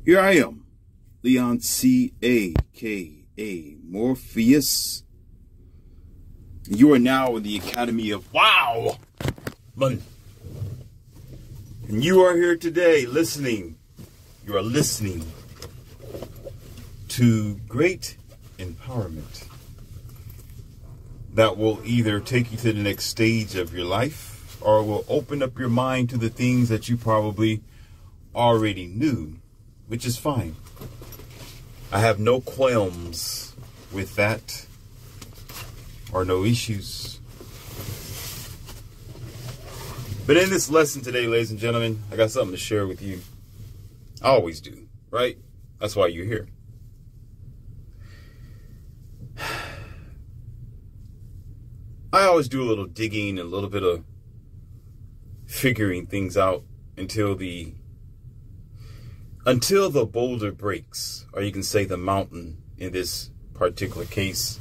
Here I am, Leon C. A.K.A. Morpheus. You are now in the Academy of Wow! And you are here today listening. You are listening to great empowerment that will either take you to the next stage of your life or will open up your mind to the things that you probably already knew, which is fine. I have no qualms with that or no issues. But in this lesson today, ladies and gentlemen, I got something to share with you. I always do, right? That's why you're here. I always do a little digging and a little bit of figuring things out until the boulder breaks, or you can say the mountain in this particular case.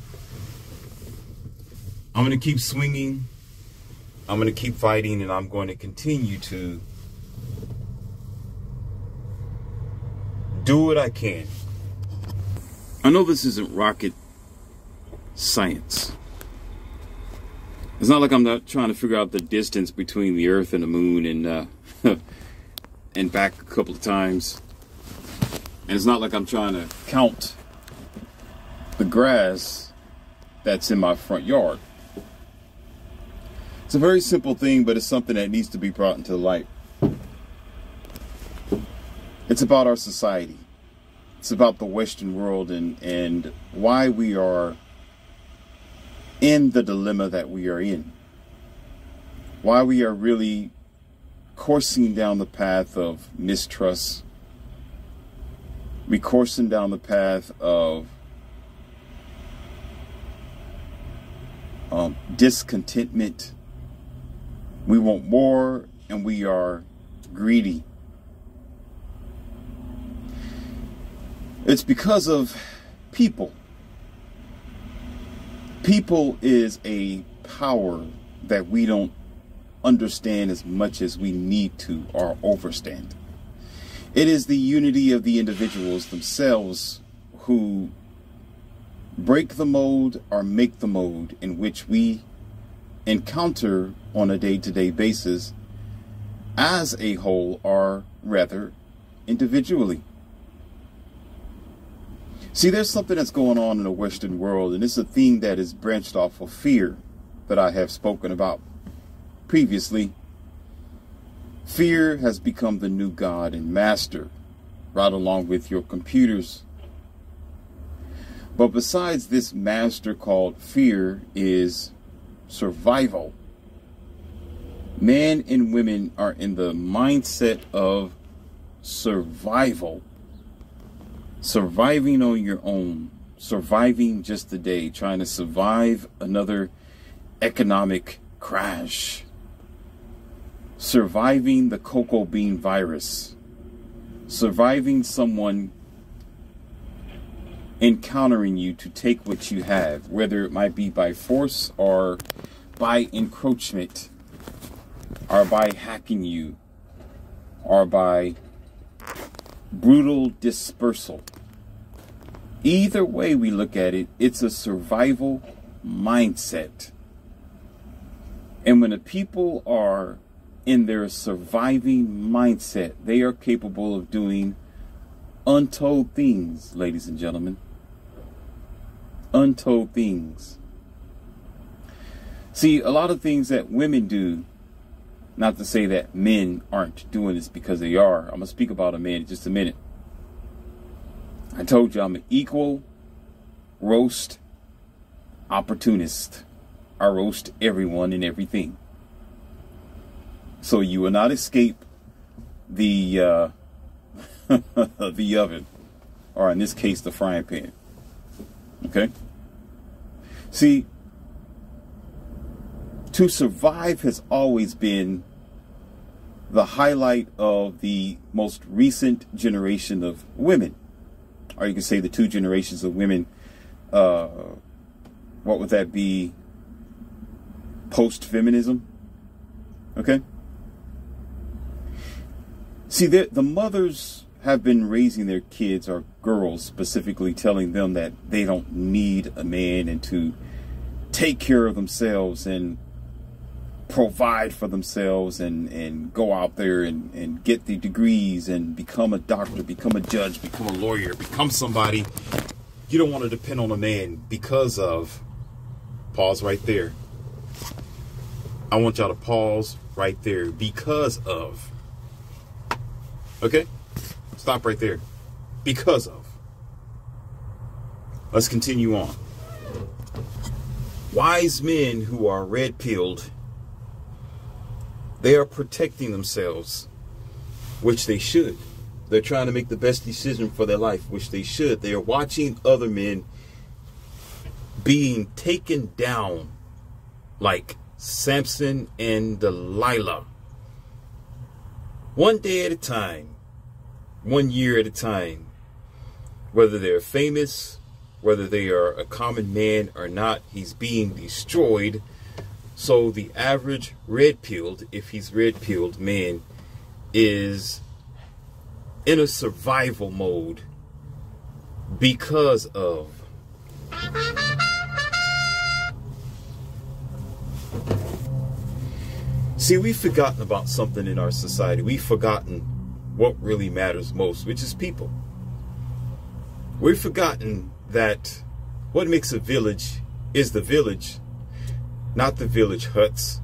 I'm going to keep swinging. I'm going to keep fighting, and I'm going to continue to do what I can. I know this isn't rocket science. It's not like I'm not trying to figure out the distance between the Earth and the Moon and back a couple of times. And it's not like I'm trying to count the grass that's in my front yard. It's a very simple thing, but it's something that needs to be brought into light. It's about our society. It's about the Western world and why we are in the dilemma that we are in. Why we are really coursing down the path of mistrust. We're coursing down the path of discontentment. We want more, and we are greedy. It's because of people. People is a power that we don't understand as much as we need to or overstand. It is the unity of the individuals themselves who break the mold or make the mold in which we encounter on a day-to-day basis as a whole, or rather individually. See, there's something that's going on in the Western world, and it's a thing that is branched off of fear that I have spoken about previously. Fear has become the new god and master, right along with your computers. But besides this master called fear is survival. Men and women are in the mindset of survival. Surviving on your own. Surviving just the day. Trying to survive another economic crash. Surviving the cocoa bean virus. Surviving someone encountering you to take what you have, whether it might be by force or by encroachment, or by hacking you, or by brutal dispersal. Either way we look at it, it's a survival mindset. And when the people are in their surviving mindset, they are capable of doing untold things, ladies and gentlemen. Untold things. See, a lot of things that women do, not to say that men aren't doing this, because they are. I'm going to speak about a man in just a minute. I told you I'm an equal roast opportunist. I roast everyone and everything. So you will not escape the the oven, or in this case, the frying pan. Okay? See, to survive has always been the highlight of the most recent generation of women. Or you can say the two generations of women. What would that be? Post-feminism? Okay? See, the mothers have been raising their kids, or girls specifically, telling them that they don't need a man and to take care of themselves and provide for themselves and go out there and get the degrees and become a doctor, become a judge, become a lawyer, become somebody. You don't want to depend on a man because of, pause right there. I want y'all to pause right there. Because of. Okay? Stop right there. Because of. Let's continue on. Wise men who are red-pilled, they are protecting themselves, which they should. They're trying to make the best decision for their life, which they should. They are watching other men being taken down like Samson and Delilah. One day at a time, 1 year at a time. Whether they're famous, whether they are a common man or not, he's being destroyed. So the average red-pilled, if he's red-pilled man, is in a survival mode because of. See, we've forgotten about something in our society. We've forgotten what really matters most, which is people. We've forgotten that what makes a village is the village, not the village huts,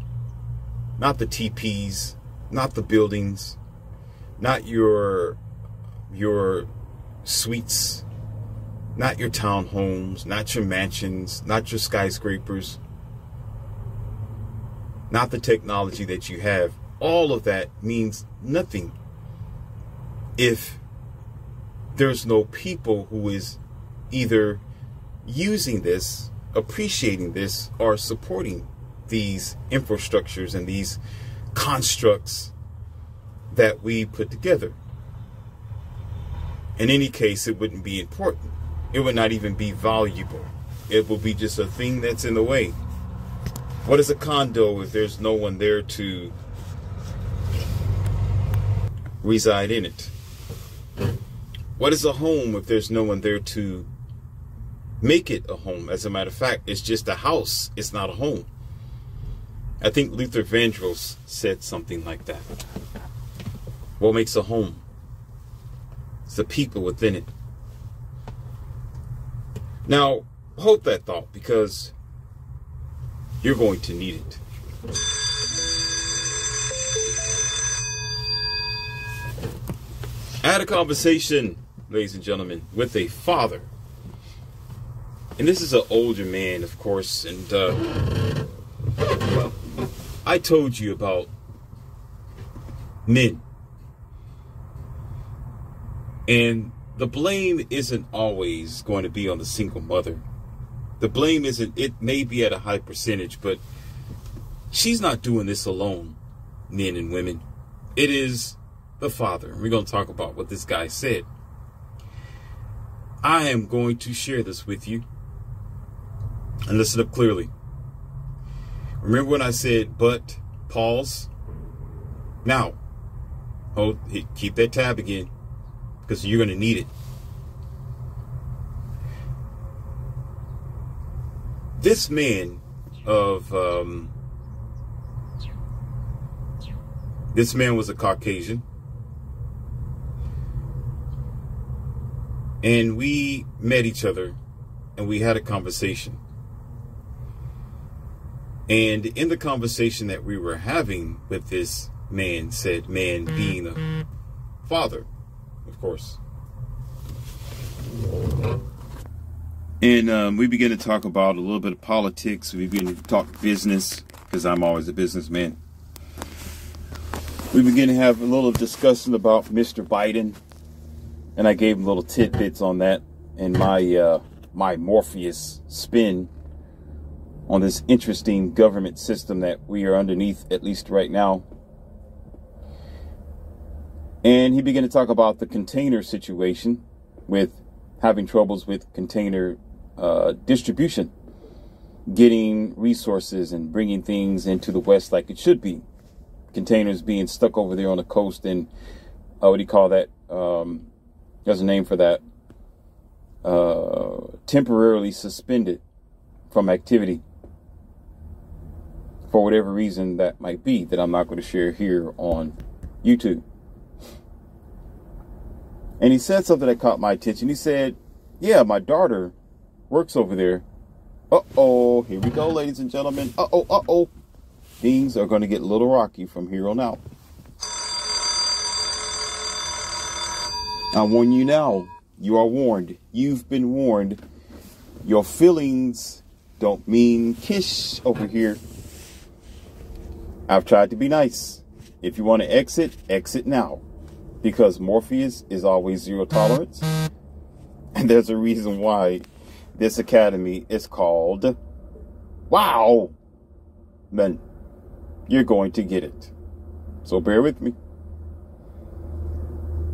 not the teepees, not the buildings, not your suites, not your townhomes, not your mansions, not your skyscrapers, not the technology that you have. All of that means nothing if there's no people who is either using this, appreciating this, or supporting these infrastructures and these constructs that we put together. In any case, it wouldn't be important. It would not even be valuable. It will be just a thing that's in the way. What is a condo if there's no one there to reside in it? What is a home if there's no one there to make it a home? As a matter of fact, it's just a house. It's not a home. I think Luther Vandross said something like that. What makes a home? It's the people within it. Now, hold that thought, because you're going to need it. I had a conversation, ladies and gentlemen, with a father. And this is an older man, of course. And I told you about men. And the blame isn't always going to be on the single mother. The blame isn't, it may be at a high percentage, but she's not doing this alone, men and women. It is the father. And we're going to talk about what this guy said. I am going to share this with you. And listen up clearly. Remember when I said, but, pause? Now, keep that tab again, because you're going to need it. This man this man was a Caucasian. And we met each other and we had a conversation. And in the conversation that we were having with this man, said man being a father, of course. And we began to talk about a little bit of politics. We began to talk business, because I'm always a businessman. We began to have a little discussion about Mr. Biden. And I gave him little tidbits on that and my Morpheus spin on this interesting government system that we are underneath, at least right now. And he began to talk about the container situation, with having troubles with container distribution, getting resources and bringing things into the West like it should be. Containers being stuck over there on the coast, and what do you call that? There's a name for that. Temporarily suspended from activity for whatever reason that might be, that I'm not going to share here on YouTube. And he said something that caught my attention. He said, yeah, my daughter works over there. Uh-oh, here we go, ladies and gentlemen. Uh-oh. Things are going to get a little rocky from here on out. I warn you now. You are warned. You've been warned. Your feelings don't mean kish over here. I've tried to be nice. If you want to exit, exit now. Because Morpheus is always zero tolerance. And there's a reason why this academy is called Wow. Men, you're going to get it. So bear with me.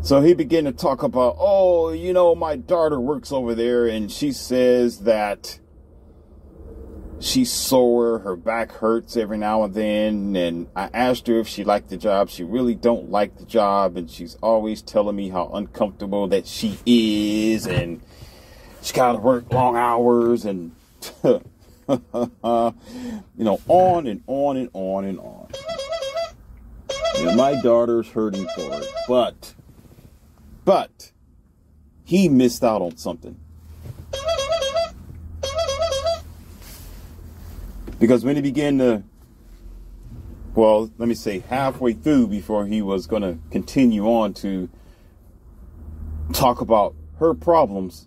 So he began to talk about, oh, you know, my daughter works over there and she says that she's sore, her back hurts every now and then. And I asked her if she liked the job. She really don't like the job. And she's always telling me how uncomfortable that she is. And she got to work long hours and, you know, on and on and on and on. And my daughter's hurting for it. But he missed out on something. Because when he began to, well, let me say halfway through before he was going to continue on to talk about her problems,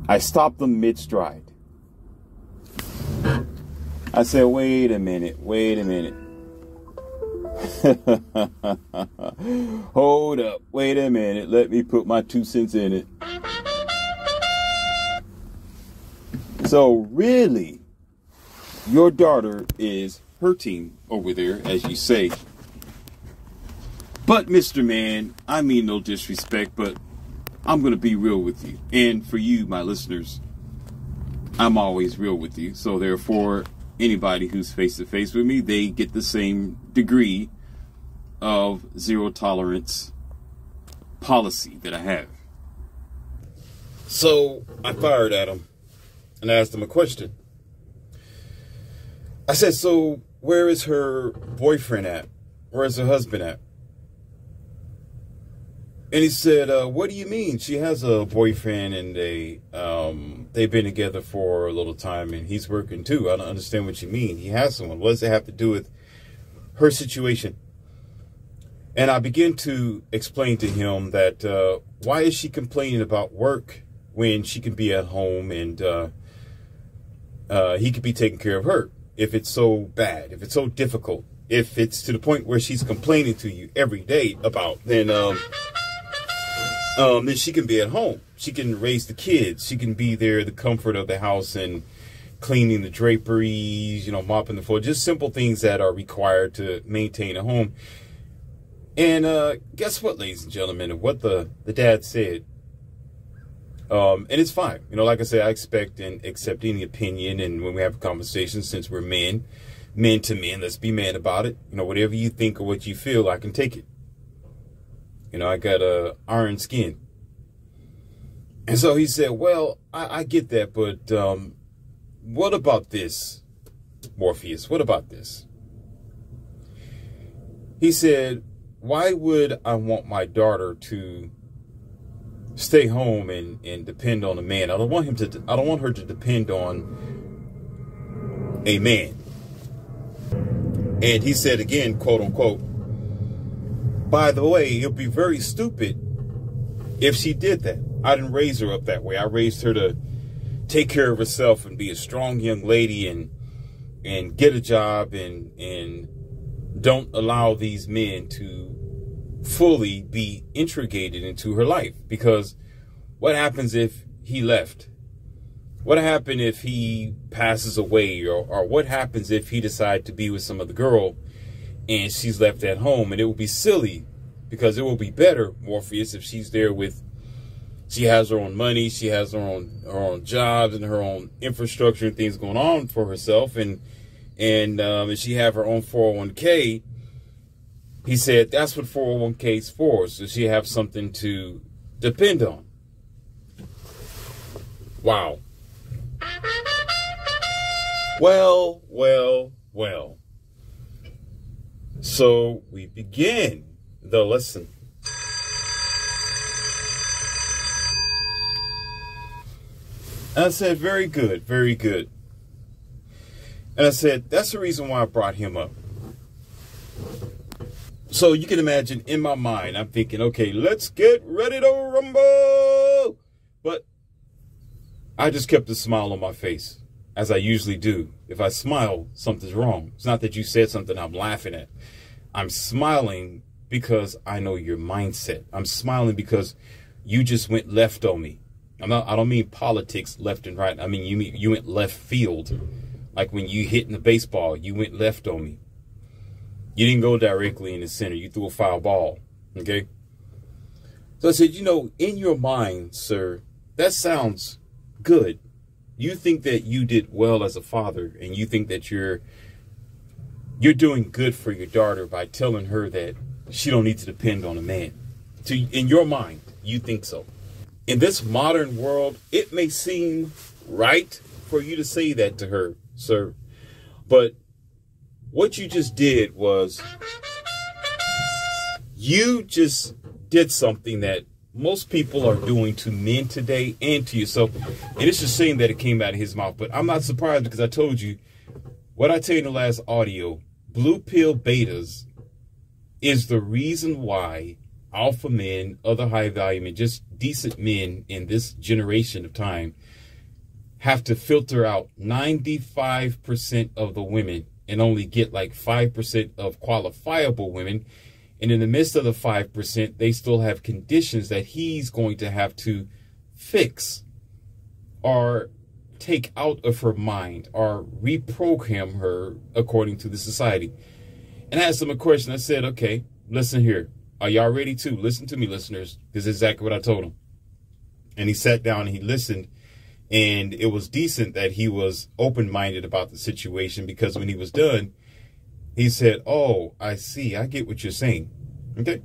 I stopped them mid-stride. I said, wait a minute. Hold up, wait a minute. Let me put my 2 cents in it. So really, your daughter is hurting over there, as you say. But Mr. Man, I mean no disrespect, but I'm going to be real with you. And for you, my listeners, I'm always real with you. So therefore, anybody who's face to face with me, they get the same degree of zero tolerance policy that I have. So I fired at him and asked him a question. I said, so where is her boyfriend at? Where is her husband at? And he said, what do you mean? She has a boyfriend and they've been together for a little time and he's working too. I don't understand what you mean. He has someone. What does it have to do with her situation? And I began to explain to him that why is she complaining about work when she can be at home and he could be taking care of her? If it's so bad, if it's so difficult, if it's to the point where she's complaining to you every day about, then she can be at home. She can raise the kids. She can be there, the comfort of the house and cleaning the draperies, you know, mopping the floor, just simple things that are required to maintain a home. And guess what, ladies and gentlemen, what the dad said, and it's fine. You know, like I said, I expect and accept any opinion. And when we have a conversation, since we're men to men, let's be man about it. You know, whatever you think or what you feel, I can take it. You know, I got iron skin. And so he said, well, I get that. But what about this, Morpheus? What about this? He said, why would I want my daughter to stay home and depend on a man? I don't want her to depend on a man. And he said again, quote unquote, by the way, it'd be very stupid if she did that. I didn't raise her up that way. I raised her to take care of herself and be a strong young lady and get a job and don't allow these men to fully be integrated into her life. Because what happens if he left? What happened if he passes away? Or what happens if he decides to be with some other girl and she's left at home? And it will be silly, because it will be better, Morpheus, if she's there with, she has her own money, she has her own jobs and her own infrastructure and things going on for herself, and she have her own 401k. He said that's what 401k is for, so she have something to depend on. Wow. Well. So we begin the lesson. I said, very good, very good. And I said, that's the reason why I brought him up. So you can imagine in my mind, I'm thinking, okay, let's get ready to rumble. But I just kept a smile on my face, as I usually do. If I smile, something's wrong. It's not that you said something I'm laughing at. I'm smiling because I know your mindset. I'm smiling because you just went left on me. I don't mean politics, left and right. I mean you went left field. Like when you hit in the baseball, you went left on me. You didn't go directly in the center. You threw a foul ball. Okay? So I said, you know, in your mind, sir, that sounds good. You think that you did well as a father, and you think that you're doing good for your daughter by telling her that she don't need to depend on a man. In your mind, you think so. In this modern world, it may seem right for you to say that to her, sir. But what you just did was you just did something that most people are doing to men today and to yourself. And it's just saying that it came out of his mouth. But I'm not surprised, because I told you what I tell you in the last audio. Blue pill betas is the reason why alpha men, other high value men, just decent men in this generation of time have to filter out 95% of the women and only get like 5% of qualifiable women. And in the midst of the 5%, they still have conditions that he's going to have to fix or take out of her mind or reprogram her according to the society. And I asked him a question. I said, okay, listen here. Are y'all ready to listen to me, listeners? This is exactly what I told him. And he sat down and he listened. And it was decent that he was open-minded about the situation, because when he was done, he said, oh, I see. I get what you're saying. Okay.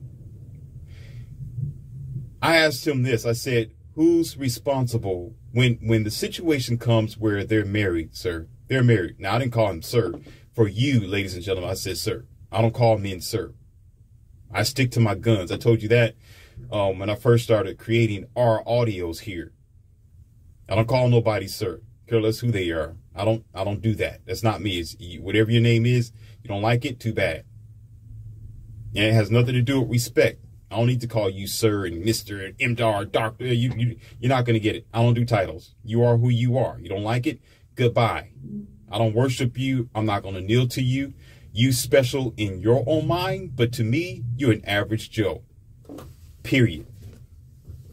I asked him this. I said, who's responsible when the situation comes where they're married, sir? They're married. Now, I didn't call him sir. For you, ladies and gentlemen, I said sir. I don't call men sir. I stick to my guns. I told you that when I first started creating our audios here. I don't call nobody sir. Care less who they are. I don't do that. That's not me. It's whatever your name is. You don't like it, too bad. And it has nothing to do with respect. I don't need to call you sir and Mr. and MR, doctor. You're not going to get it. I don't do titles. You are who you are. You don't like it? Goodbye. I don't worship you. I'm not going to kneel to you. You special in your own mind, but to me, you're an average Joe. Period.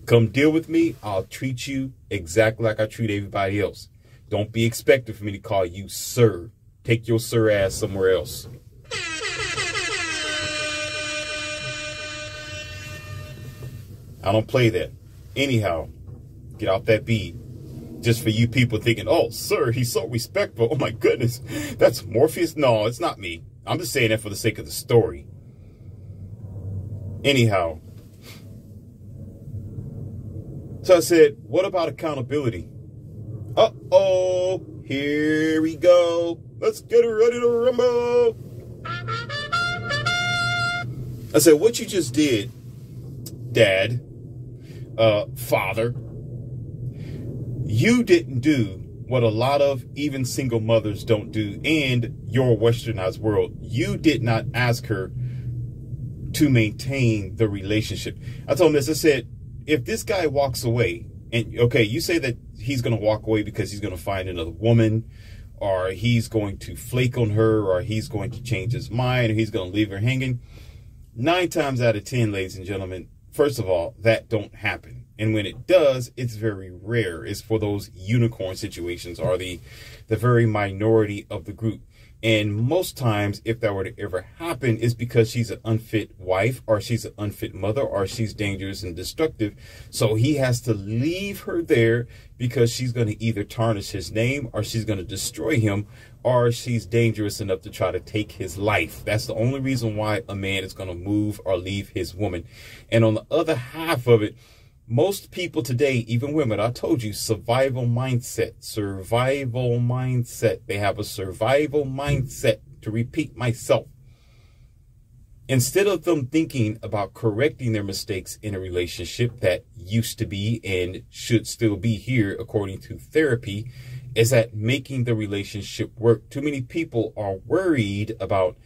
Come deal with me. I'll treat you exactly like I treat everybody else. Don't be expecting for me to call you sir. Take your sir ass somewhere else. I don't play that. Anyhow, get off that beat. Just for you people thinking, oh, sir, he's so respectful. Oh, my goodness. That's Morpheus. No, it's not me. I'm just saying that for the sake of the story. Anyhow. So I said, what about accountability? Uh-oh. Here we go. Let's get ready to rumble. I said, what you just did, Dad, Father, you didn't do what a lot of even single mothers don't do in your westernized world. You did not ask her to maintain the relationship. I told him this. I said, if this guy walks away, and okay, you say that he's going to walk away because he's going to find another woman, or he's going to flake on her, or he's going to change his mind, or he's going to leave her hanging. 9 times out of 10, ladies and gentlemen, first of all, that don't happen. And when it does, it's very rare. It's for those unicorn situations, or the very minority of the group. And most times, if that were to ever happen, it's because she's an unfit wife, or she's an unfit mother, or she's dangerous and destructive. So he has to leave her there because she's going to either tarnish his name, or she's going to destroy him, or she's dangerous enough to try to take his life. That's the only reason why a man is going to move or leave his woman. And on the other half of it, most people today, even women, I told you, survival mindset. They have a survival mindset. To repeat myself, instead of them thinking about correcting their mistakes in a relationship that used to be and should still be here according to therapy, is at making the relationship work. Too many people are worried about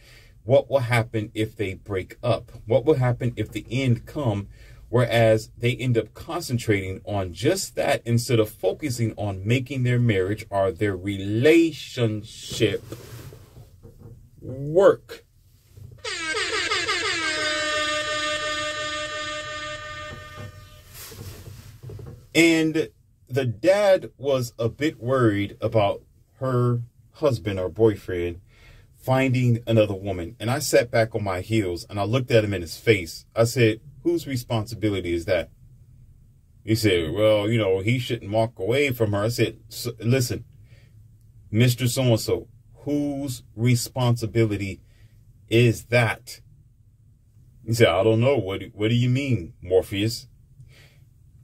what will happen if they break up, what will happen if the end come, whereas they end up concentrating on just that instead of focusing on making their marriage or their relationship work. And the dad was a bit worried about her husband or boyfriend finding another woman. And I sat back on my heels and I looked at him in his face. I said, whose responsibility is that? He said, well, you know, he shouldn't walk away from her. I said, listen, Mr. So-and-so, whose responsibility is that? He said, I don't know. What do you mean, Morpheus?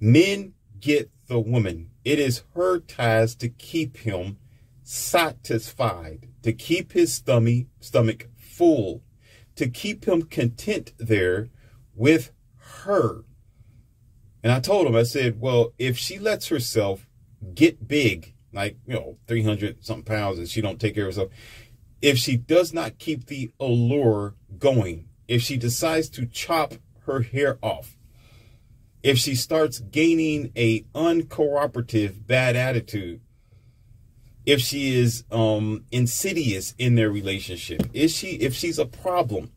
Men get the woman. It is her task to keep him satisfied, to keep his stomach full, to keep him content there with her. And I told him, I said, well, if she lets herself get big, like, 300 something pounds, and she don't take care of herself, if she does not keep the allure going, if she decides to chop her hair off, if she starts gaining a uncooperative bad attitude, if she is insidious in their relationship, if she's a problem,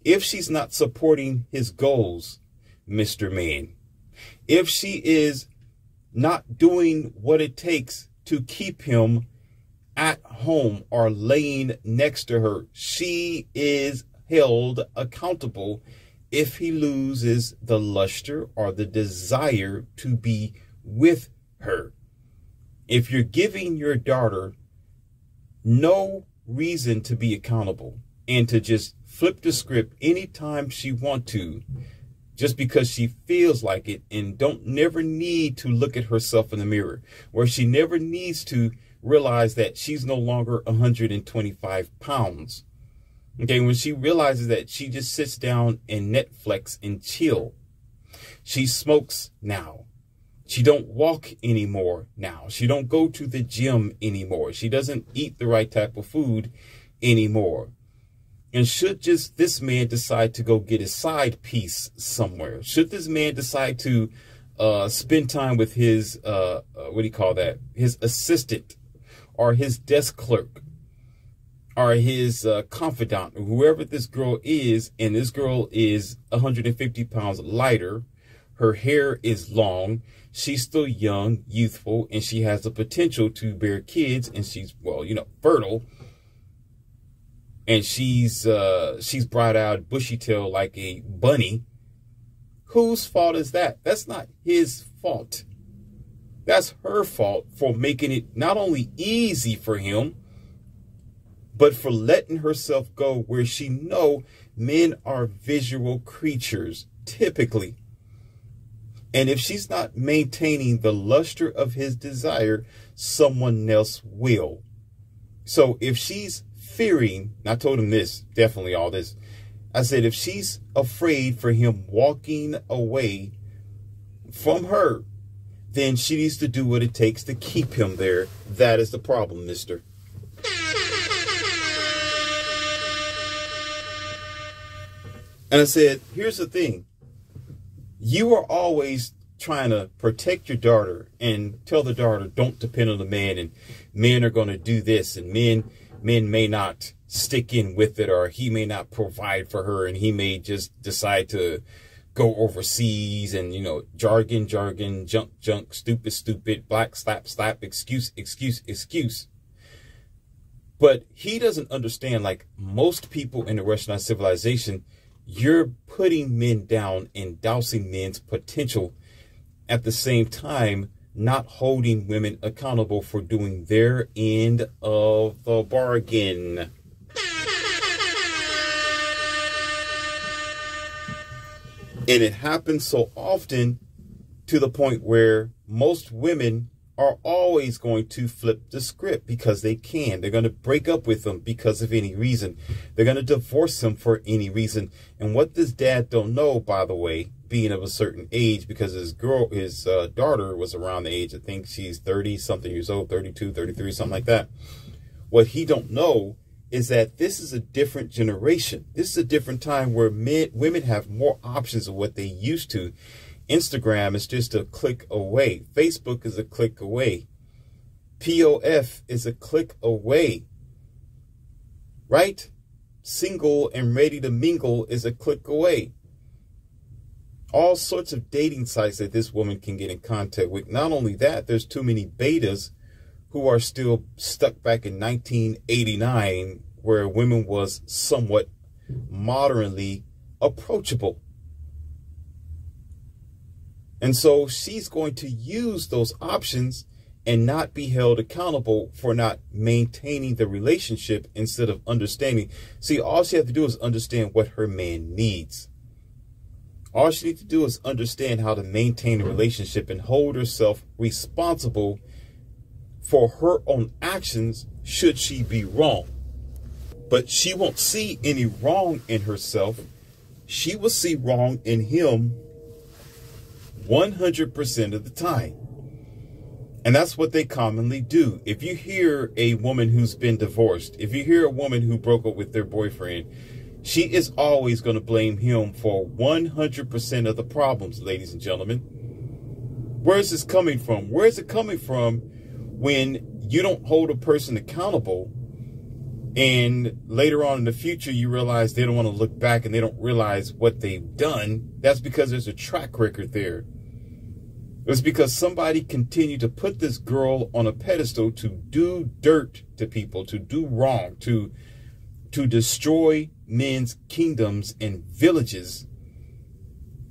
if she's not supporting his goals, Mr. Man, if she is not doing what it takes to keep him at home or laying next to her, she is held accountable if he loses the luster or the desire to be with her. If you're giving your daughter no reason to be accountable and to just flip the script anytime she wants to, just because she feels like it, and never need to look at herself in the mirror, where she never needs to realize that she's no longer 125 pounds. Okay, when she realizes that she just sits down and Netflix and chill. She smokes now. She don't walk anymore now. She don't go to the gym anymore. She doesn't eat the right type of food anymore. And should just this man decide to go get his side piece somewhere? Should this man decide to spend time with his, his assistant or his desk clerk or his confidant, or whoever this girl is, and this girl is 150 pounds lighter, her hair is long, she's still young, youthful, and she has the potential to bear kids, and she's, fertile, and she's brought out bushy tail like a bunny. Whose fault is that? That's not his fault. That's her fault for making it not only easy for him, but for letting herself go where she know men are visual creatures, typically. And if she's not maintaining the luster of his desire, someone else will. So if she's fearing, and I told him this, definitely all this, I said, if she's afraid for him walking away from her, then she needs to do what it takes to keep him there. That is the problem, mister. And I said, here's the thing. You are always trying to protect your daughter and tell the daughter, don't depend on the man, and men are going to do this, and men may not stick in with it, or he may not provide for her, and he may just decide to go overseas, and, jargon, junk, stupid, black, slap, excuse. But he doesn't understand, like most people in the Westernized civilization, you're putting men down and dousing men's potential, at the same time not holding women accountable for doing their end of the bargain. And it happens so often to the point where most women are always going to flip the script because they can. They're going to break up with them because of any reason. They're going to divorce them for any reason. And what this dad don't know, by the way, being of a certain age, because his daughter was around the age, I think she's 30 something years old, 32, 33, something like that. What he don't know is that this is a different generation. This is a different time where women have more options of what they used to. Instagram is just a click away. Facebook is a click away. POF is a click away. Right? Single and ready to mingle is a click away. All sorts of dating sites that this woman can get in contact with. Not only that, there's too many betas who are still stuck back in 1989, where women was somewhat modernly approachable. And so she's going to use those options and not be held accountable for not maintaining the relationship instead of understanding. See, all she has to do is understand what her man needs. All she needs to do is understand how to maintain a relationship and hold herself responsible for her own actions should she be wrong. But she won't see any wrong in herself. She will see wrong in him 100% of the time. And that's what they commonly do. If you hear a woman who's been divorced, if you hear a woman who broke up with their boyfriend, she is always going to blame him for 100% of the problems, ladies and gentlemen. Where is this coming from? Where is it coming from when you don't hold a person accountable and later on in the future you realize they don't want to look back and they don't realize what they've done? That's because there's a track record there. It's because somebody continued to put this girl on a pedestal to do dirt to people, to do wrong, to destroy men's kingdoms and villages,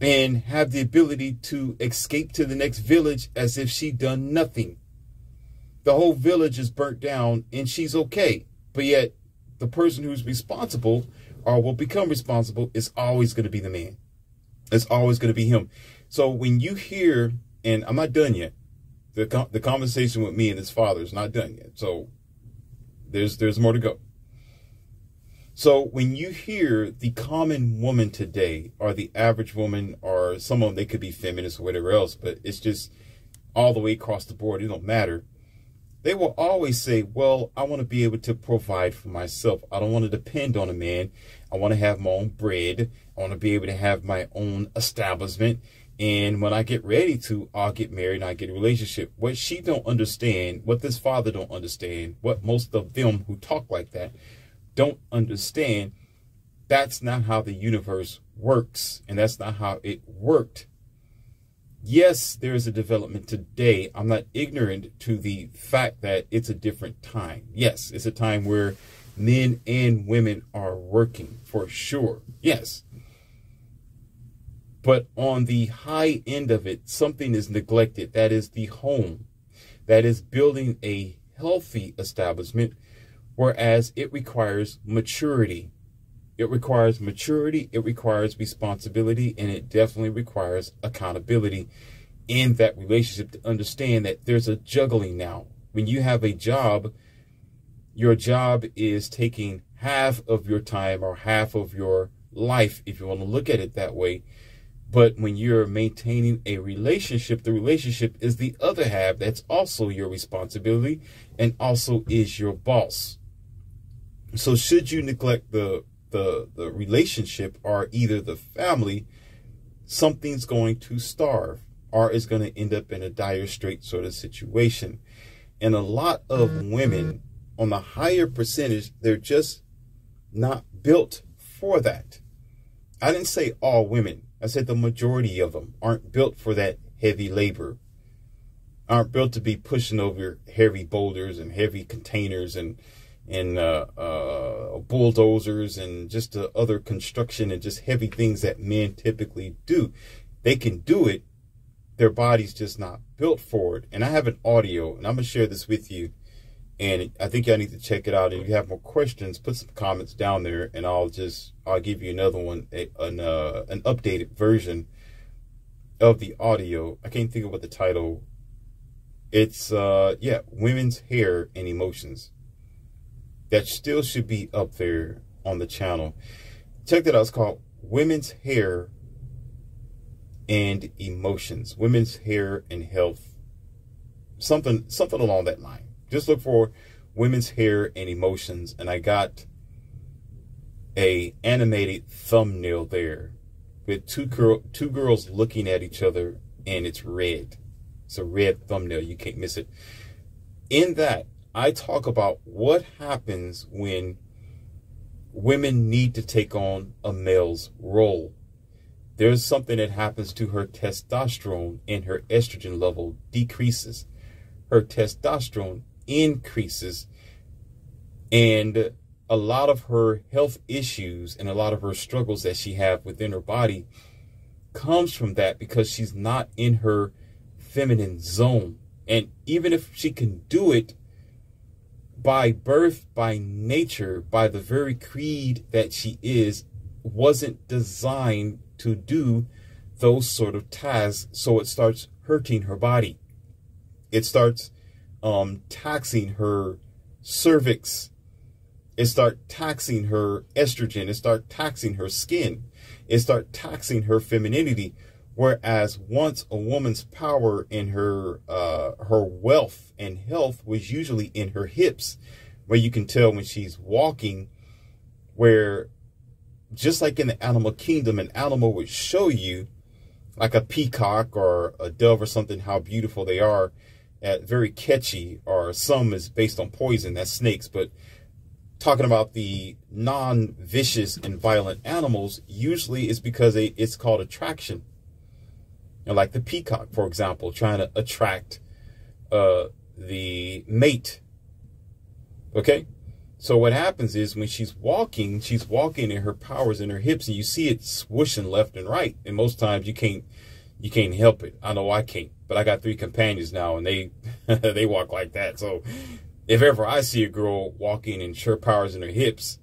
and have the ability to escape to the next village as if she'd done nothing. The whole village is burnt down and she's okay. But yet the person who's responsible or will become responsible is always going to be the man. It's always going to be him. So when you hear, and I'm not done yet, the conversation with me and his father is not done yet. So there's more to go. So when you hear the common woman today, or the average woman, or some of them, they could be feminists or whatever else, but it's just all the way across the board, it don't matter. They will always say, well, I want to be able to provide for myself. I don't want to depend on a man. I want to have my own bread. I want to be able to have my own establishment. And when I get ready to, I'll get married and I get a relationship. What she don't understand, what this father don't understand, what most of them who talk like that don't understand, that's not how the universe works. And that's not how it worked. Yes, there is a development today. I'm not ignorant to the fact that it's a different time. Yes, it's a time where men and women are working, for sure. Yes. But on the high end of it, something is neglected. That is the home. That is building a healthy establishment, whereas it requires maturity. It requires maturity, it requires responsibility, and it definitely requires accountability in that relationship to understand that there's a juggling now. When you have a job, your job is taking half of your time or half of your life, if you want to look at it that way. But when you're maintaining a relationship, the relationship is the other half. That's also your responsibility and also is your boss. So should you neglect the relationship or either the family, something's going to starve or is going to end up in a dire strait sort of situation. And a lot of women on the higher percentage, they're just not built for that. I didn't say all women. I said the majority of them aren't built for that heavy labor, aren't built to be pushing over heavy boulders and heavy containers and and bulldozers and just other construction and just heavy things that men typically do. They can do it. Their body's just not built for it. And I have an audio, and I'm going to share this with you. And I think y'all need to check it out. And if you have more questions, put some comments down there, and I'll give you another one, an updated version of the audio. I can't think of what the title. It's women's hair and emotions. That still should be up there on the channel. Check that out. It's called Women's Hair and Emotions. Women's Hair and Health. Something along that line. Just look for Women's Hair and Emotions, and I got a animated thumbnail there with two girls looking at each other, and it's red. It's a red thumbnail. You can't miss it. In that, I talk about what happens when women need to take on a male's role. There's something that happens to her testosterone, and her estrogen level decreases. Her testosterone increases, and a lot of her health issues and a lot of her struggles that she have within her body comes from that, because she's not in her feminine zone. And even if she can do it by birth, by nature, by the very creed that she is, wasn't designed to do those sort of tasks. So it starts hurting her body. It starts taxing her cervix. It starts taxing her estrogen. It starts taxing her skin. It starts taxing her femininity. Whereas once a woman's power and her wealth and health was usually in her hips, where you can tell when she's walking, where just like in the animal kingdom, an animal would show you, like a peacock or a dove or something, how beautiful they are, very catchy, or some is based on poison, that's snakes. But talking about the non-vicious and violent animals, usually it's because it's called attraction. And like the peacock, for example, trying to attract the mate. Okay? So what happens is when she's walking and her power's in her hips, and you see it swooshing left and right. And most times you can't help it. I know I can't. But I got 3 companions now, and they they walk like that. So if ever I see a girl walking and her power's in her hips,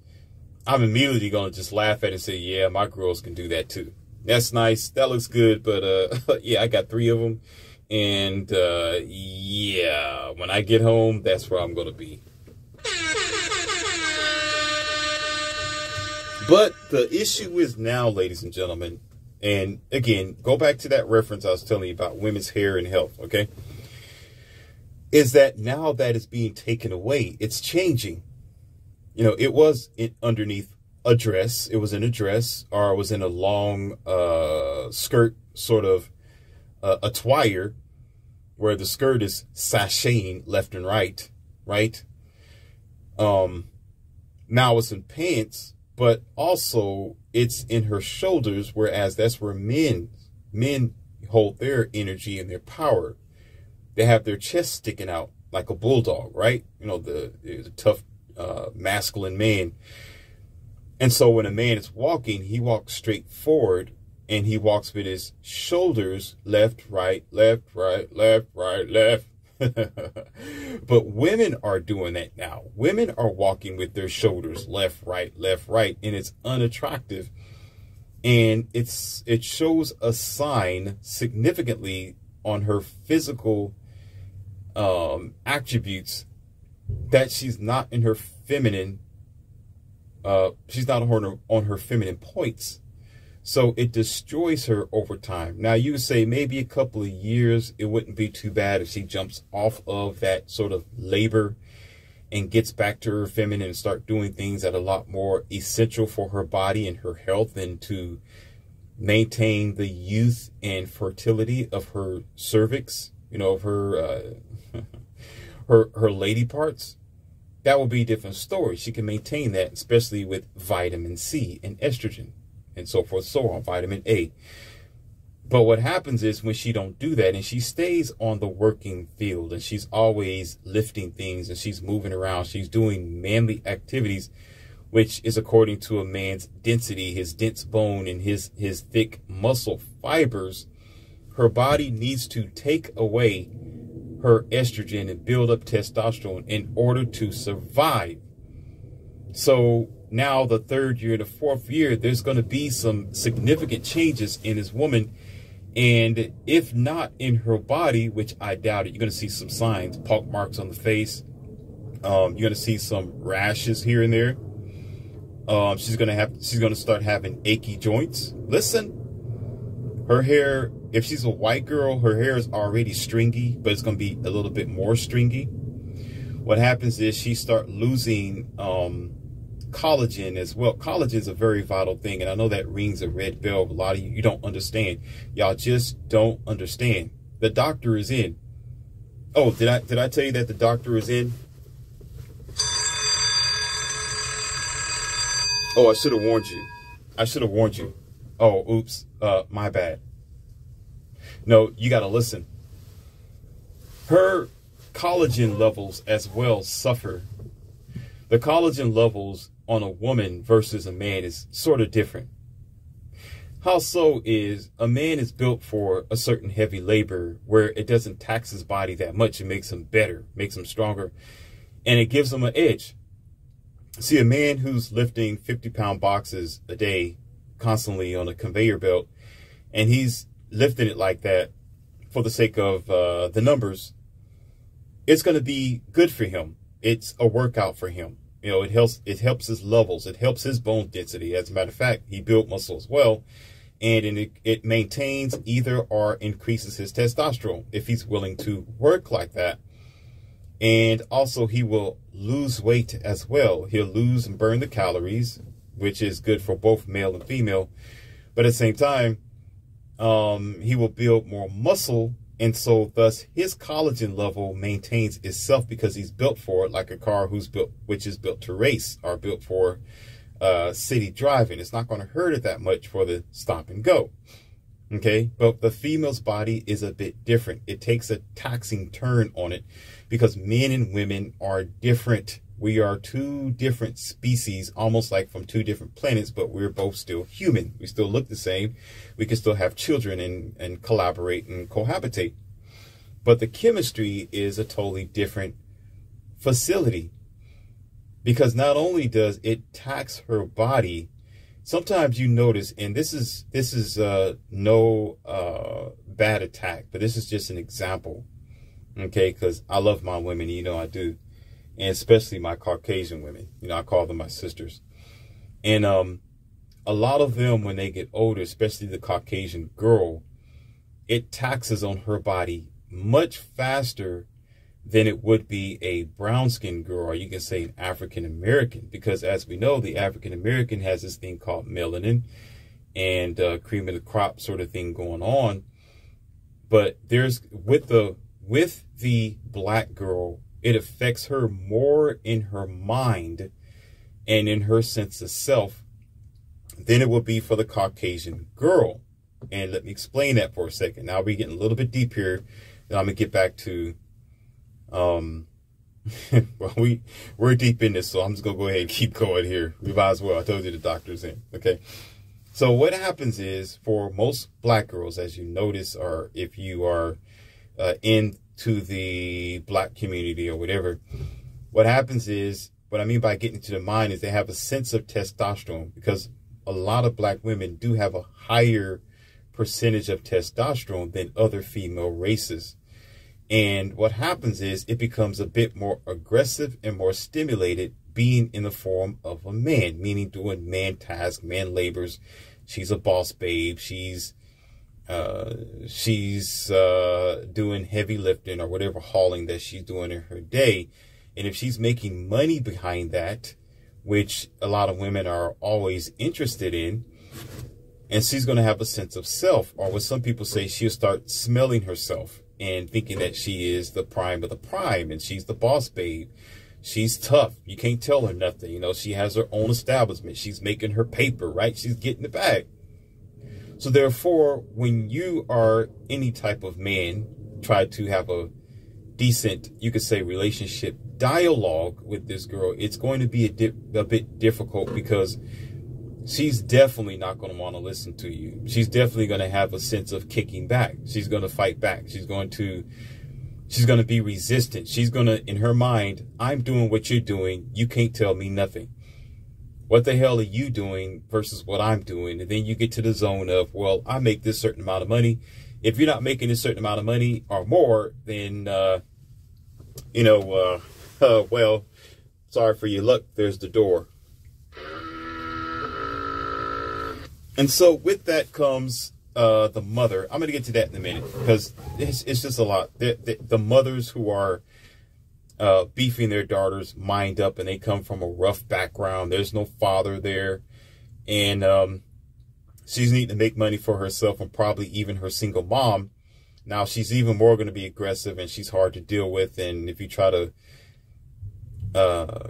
I'm immediately going to just laugh at it and say, yeah, my girls can do that too. That's nice. That looks good. But yeah, I got 3 of them. And yeah, when I get home, that's where I'm going to be. But the issue is now, ladies and gentlemen, and again, go back to that reference I was telling you about women's hair and health, okay? Is that now that is being taken away, it's changing. You know, it was underneath a dress. It was in a dress, or it was in a long skirt sort of attire, where the skirt is sashaying left and right, right? Now it's in pants, but also it's in her shoulders, whereas that's where men hold their energy and their power. They have their chest sticking out like a bulldog, right? You know, the tough masculine man. And so when a man is walking, he walks straight forward, and he walks with his shoulders left, right, left, right, left, right, left. But women are doing that now. Women are walking with their shoulders left, right, and it's unattractive. And it shows a sign significantly on her physical attributes that she's not in her feminine. She's not on her feminine points. So it destroys her over time. Now, you would say maybe a couple of years, it wouldn't be too bad if she jumps off of that sort of labor and gets back to her feminine and start doing things that are a lot more essential for her body and her health, and to maintain the youth and fertility of her cervix, you know, of her her lady parts. That would be a different story. She can maintain that, especially with vitamin C and estrogen and so forth, so on, vitamin A. But what happens is when she don't do that and she stays on the working field and she's always lifting things and she's moving around, she's doing manly activities, which is according to a man's density, his dense bone and his thick muscle fibers, her body needs to take away her estrogen and build up testosterone in order to survive. So now the third year, the fourth year, there's going to be some significant changes in this woman. And if not in her body, which I doubt it, you're going to see some signs, pock marks on the face. You're going to see some rashes here and there. She's going to start having achy joints. Listen, her hair, if she's a white girl, her hair is already stringy, but it's going to be a little bit more stringy. What happens is she start losing collagen as well. Collagen is a very vital thing, and I know that rings a red bell. A lot of you don't understand. Y'all just don't understand. The doctor is in. Oh, did I tell you that the doctor is in? Oh, I should have warned you. I should have warned you. Oh, oops. My bad. No, you got to listen. Her collagen levels as well suffer. The collagen levels on a woman versus a man is sort of different. How so is a man is built for a certain heavy labor where it doesn't tax his body that much. It makes him better, makes him stronger, and it gives him an edge. See, a man who's lifting 50-pound boxes a day constantly on a conveyor belt, and he's lifting it like that for the sake of the numbers, it's going to be good for him. It's a workout for him. You know, it helps his levels. It helps his bone density. As a matter of fact, he built muscle as well. And it maintains either or increases his testosterone if he's willing to work like that. And also he will lose weight as well. He'll lose and burn the calories, which is good for both male and female. But at the same time, he will build more muscle. And so thus his collagen level maintains itself because he's built for it, like a car which is built to race or built for city driving. It's not going to hurt it that much for the stop and go. Okay. But the female's body is a bit different. It takes a taxing turn on it because men and women are different. We are two different species, almost like from two different planets, but we're both still human. We still look the same. We can still have children and collaborate and cohabitate. But the chemistry is a totally different facility because not only does it tax her body, sometimes you notice, and this is no bad attack, but this is just an example, okay, because I love my women, you know I do. And especially my Caucasian women, you know, I call them my sisters. And a lot of them, when they get older, especially the Caucasian girl, it taxes on her body much faster than it would be a brown-skinned girl, or you can say an African-American, because as we know, the African-American has this thing called melanin and cream of the crop sort of thing going on. But there's with the black girl, it affects her more in her mind and in her sense of self than it would be for the Caucasian girl. And let me explain that for a second. Now we're getting a little bit deep here. Then I'm going to get back to, well, we're deep in this, so I'm just going to go ahead and keep going here. We might as well. I told you the doctor's in. Okay. So what happens is for most black girls, as you notice, or if you are into the black community or whatever, what happens is, what I mean by getting to the mind is they have a sense of testosterone, because a lot of black women do have a higher percentage of testosterone than other female races. And what happens is it becomes a bit more aggressive and more stimulated being in the form of a man, meaning doing man tasks, man labors. She's a boss babe. She's doing heavy lifting or whatever hauling that she's doing in her day. And if she's making money behind that, which a lot of women are always interested in, and she's going to have a sense of self, or what some people say, she'll start smelling herself and thinking that she is the prime of the prime and she's the boss babe. She's tough. You can't tell her nothing. You know, she has her own establishment. She's making her paper, right? She's getting the bag. So therefore, when you are any type of man, try to have a decent, you could say, relationship dialogue with this girl, it's going to be a bit difficult, because she's definitely not going to want to listen to you. She's definitely going to have a sense of kicking back. She's going to fight back. She's going to be resistant. She's going to, in her mind, I'm doing what you're doing. You can't tell me nothing. What the hell are you doing versus what I'm doing? And then you get to the zone of, well, I make this certain amount of money. If you're not making a certain amount of money or more, then, well, sorry for your luck. There's the door. And so with that comes the mother. I'm going to get to that in a minute, because it's just a lot. The mothers who are beefing their daughter's mind up, and they come from a rough background. There's no father there. And she's needing to make money for herself, and probably even her single mom. Now, she's even more going to be aggressive, and she's hard to deal with. And if you try to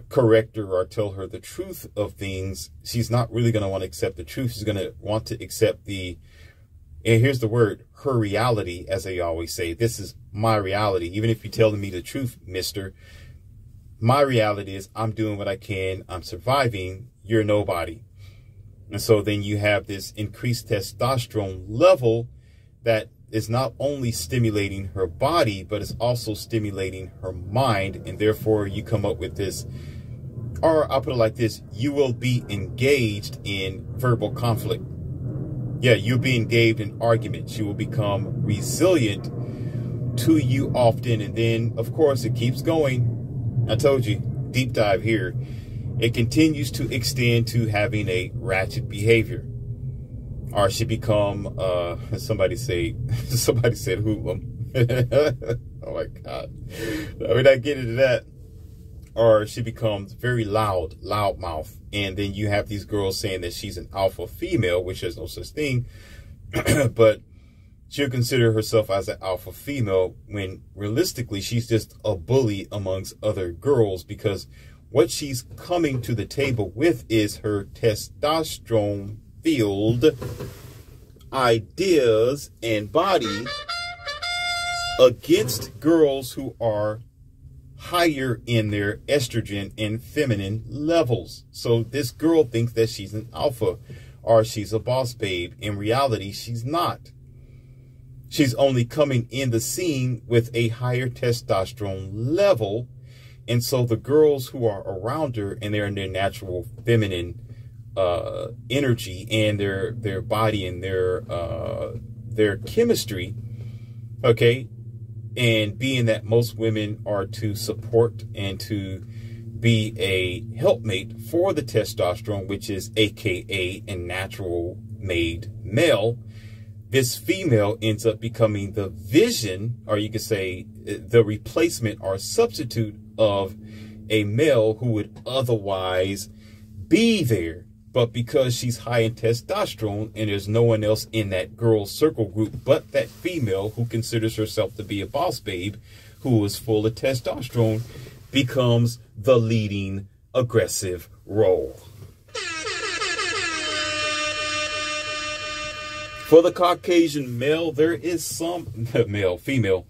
correct her or tell her the truth of things, she's not really going to want to accept the truth. She's going to want to accept and here's the word, her reality, as they always say. This is my reality. Even if you're telling me the truth, mister, my reality is I'm doing what I can. I'm surviving. You're nobody. And so then you have this increased testosterone level that is not only stimulating her body, but it's also stimulating her mind. And therefore you come up with this, or I'll put it like this, you will be engaged in verbal conflict. Yeah, you'll be engaged in arguments. You will become resilient to you often. And then, of course, it keeps going. I told you, deep dive here. It continues to extend to having a ratchet behavior. Or she become, somebody said hoodlum. Oh my God. We're not getting into that. Or she becomes very loudmouth. And then you have these girls saying that she's an alpha female, which there's no such thing. But she'll consider herself as an alpha female, when realistically she's just a bully amongst other girls, because what she's coming to the table with is her testosterone filled ideas and body against girls who are higher in their estrogen and feminine levels. So this girl thinks that she's an alpha, or she's a boss babe. In reality, she's not. She's only coming in the scene with a higher testosterone level. And so the girls who are around her, and they're in their natural feminine energy and their body and their chemistry, okay, and being that most women are to support and to be a helpmate for the testosterone, which is AKA a natural made male, this female ends up becoming the vision, or you could say the replacement or substitute of a male who would otherwise be there. But because she's high in testosterone and there's no one else in that girl circle group but that female who considers herself to be a boss babe, who is full of testosterone, becomes the leading aggressive role. For the Caucasian male, there is some male, female,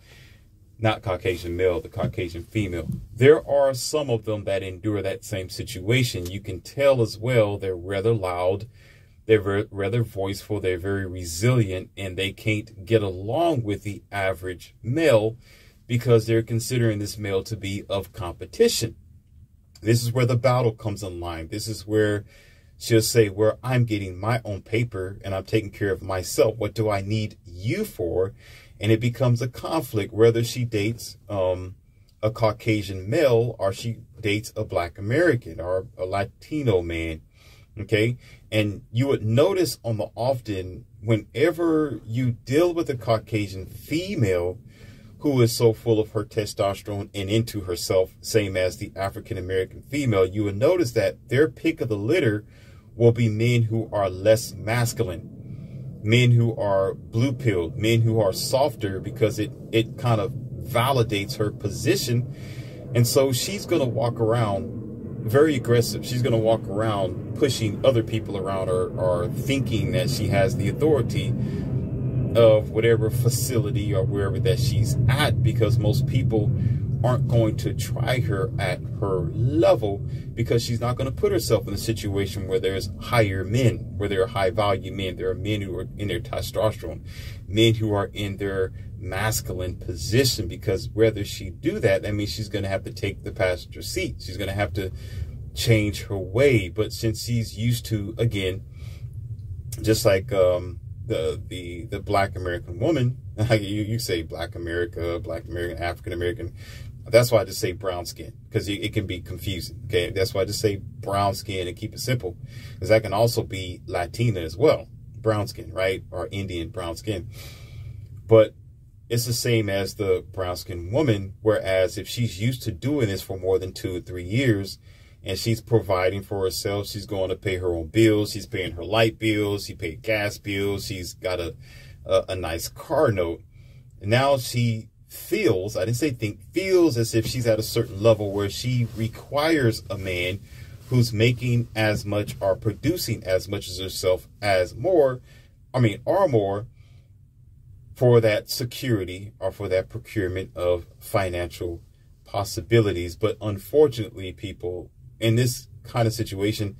not Caucasian male, the Caucasian female. There are some of them that endure that same situation. You can tell as well, they're rather loud, they're rather voiceful, they're very resilient, and they can't get along with the average male because they're considering this male to be of competition. This is where the battle comes in line. This is where she'll say, where I'm getting my own paper and I'm taking care of myself. What do I need you for? And it becomes a conflict, whether she dates a Caucasian male or she dates a Black American or a Latino man. Okay. And you would notice on the often, whenever you deal with a Caucasian female who is so full of her testosterone and into herself, same as the African American female, you would notice that their pick of the litter will be men who are less masculine. Men who are blue-pilled, men who are softer, because it kind of validates her position. And so she's going to walk around very aggressive. She's going to walk around pushing other people around or thinking that she has the authority of whatever facility or wherever that she's at, because most people aren't going to try her at her level, because she's not going to put herself in a situation where there's higher men, where there are high value men. There are men who are in their testosterone, men who are in their masculine position, because whether she do that, that means she's going to have to take the passenger seat. She's going to have to change her way. But since she's used to, again, just like the Black American woman, you say Black American, African American. That's why I just say brown skin, because it can be confusing. Okay, that's why I just say brown skin and keep it simple, because that can also be Latina as well, brown skin, right, or Indian brown skin. But it's the same as the brown skin woman. Whereas if she's used to doing this for more than 2 or 3 years, and she's providing for herself, she's going to pay her own bills, she's paying her light bills, she paid gas bills, she's got a nice car note. And now she feels, I didn't say think, feels as if she's at a certain level where she requires a man who's making as much or producing as much as herself or more for that security or for that procurement of financial possibilities. But unfortunately, people, in this kind of situation,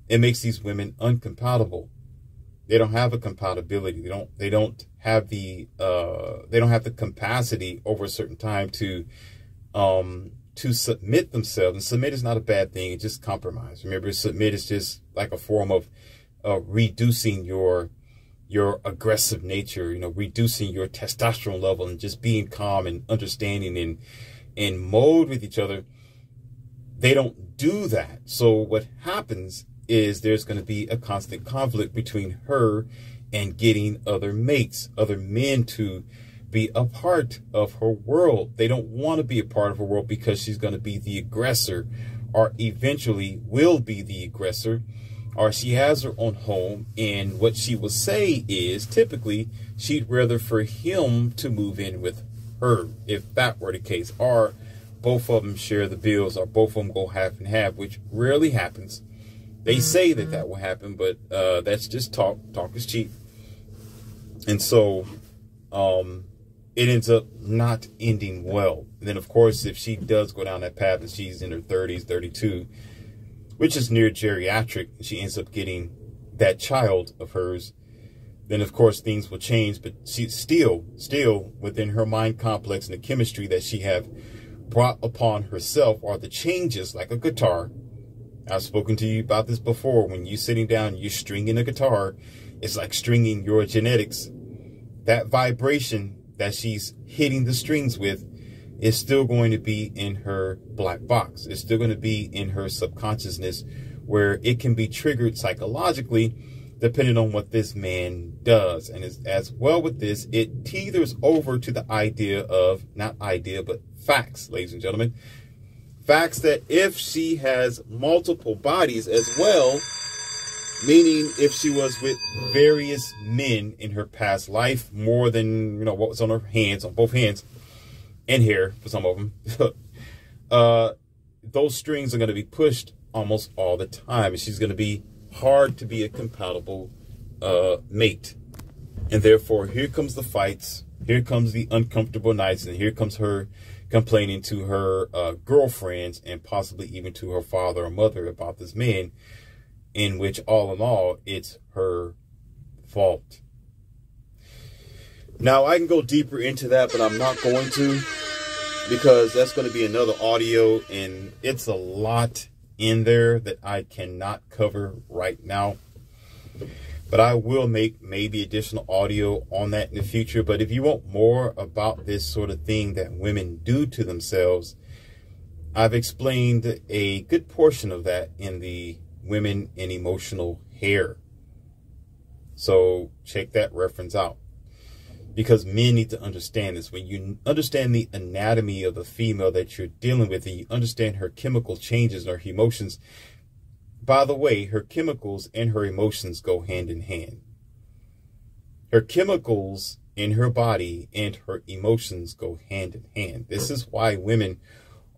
it makes these women uncompatible. They don't have a compatibility. They don't have the capacity over a certain time to submit themselves. And submit is not a bad thing. It's just compromise. Remember, submit is just like a form of reducing your aggressive nature, reducing your testosterone level and just being calm and understanding and in mode with each other. They don't do that. So what happens is there's going to be a constant conflict between her and getting other mates, other men to be a part of her world. They don't want to be a part of her world because she's going to be the aggressor, or eventually will be the aggressor, or she has her own home. And what she will say is typically she'd rather for him to move in with her, if that were the case, or both of them share the bills, or both of them go half and half, which rarely happens. They say that will happen, but that's just talk. Talk is cheap. And so it ends up not ending well. And then, of course, if she does go down that path and she's in her 30s, 32, which is near geriatric, and she ends up getting that child of hers, then, of course, things will change. But she's still within her mind complex and the chemistry that she have brought upon herself are the changes, like a guitar. I've spoken to you about this before. When you're sitting down, you're stringing a guitar. It's like stringing your genetics. That vibration that she's hitting the strings with is still going to be in her black box. It's still going to be in her subconsciousness, where it can be triggered psychologically depending on what this man does. And as well with this, it teeters over to the idea of, not idea, but facts, ladies and gentlemen. Facts that if she has multiple bodies as well, meaning if she was with various men in her past life, more than, what was on her hands, on both hands, and hair for some of them, those strings are going to be pushed almost all the time. And she's going to be hard to be a compatible mate. And therefore, here comes the fights. Here comes the uncomfortable nights. And here comes her complaining to her girlfriends and possibly even to her father or mother about this man, in which all in all, it's her fault. Now, I can go deeper into that, but I'm not going to, because that's going to be another audio, and it's a lot in there that I cannot cover right now. But I will make maybe additional audio on that in the future. But if you want more about this sort of thing that women do to themselves, I've explained a good portion of that in the Women in Emotional Hair. So check that reference out, because men need to understand this. When you understand the anatomy of the female that you're dealing with, and you understand her chemical changes or her emotions. By the way, her chemicals and her emotions go hand in hand. Her chemicals in her body and her emotions go hand in hand. This is why women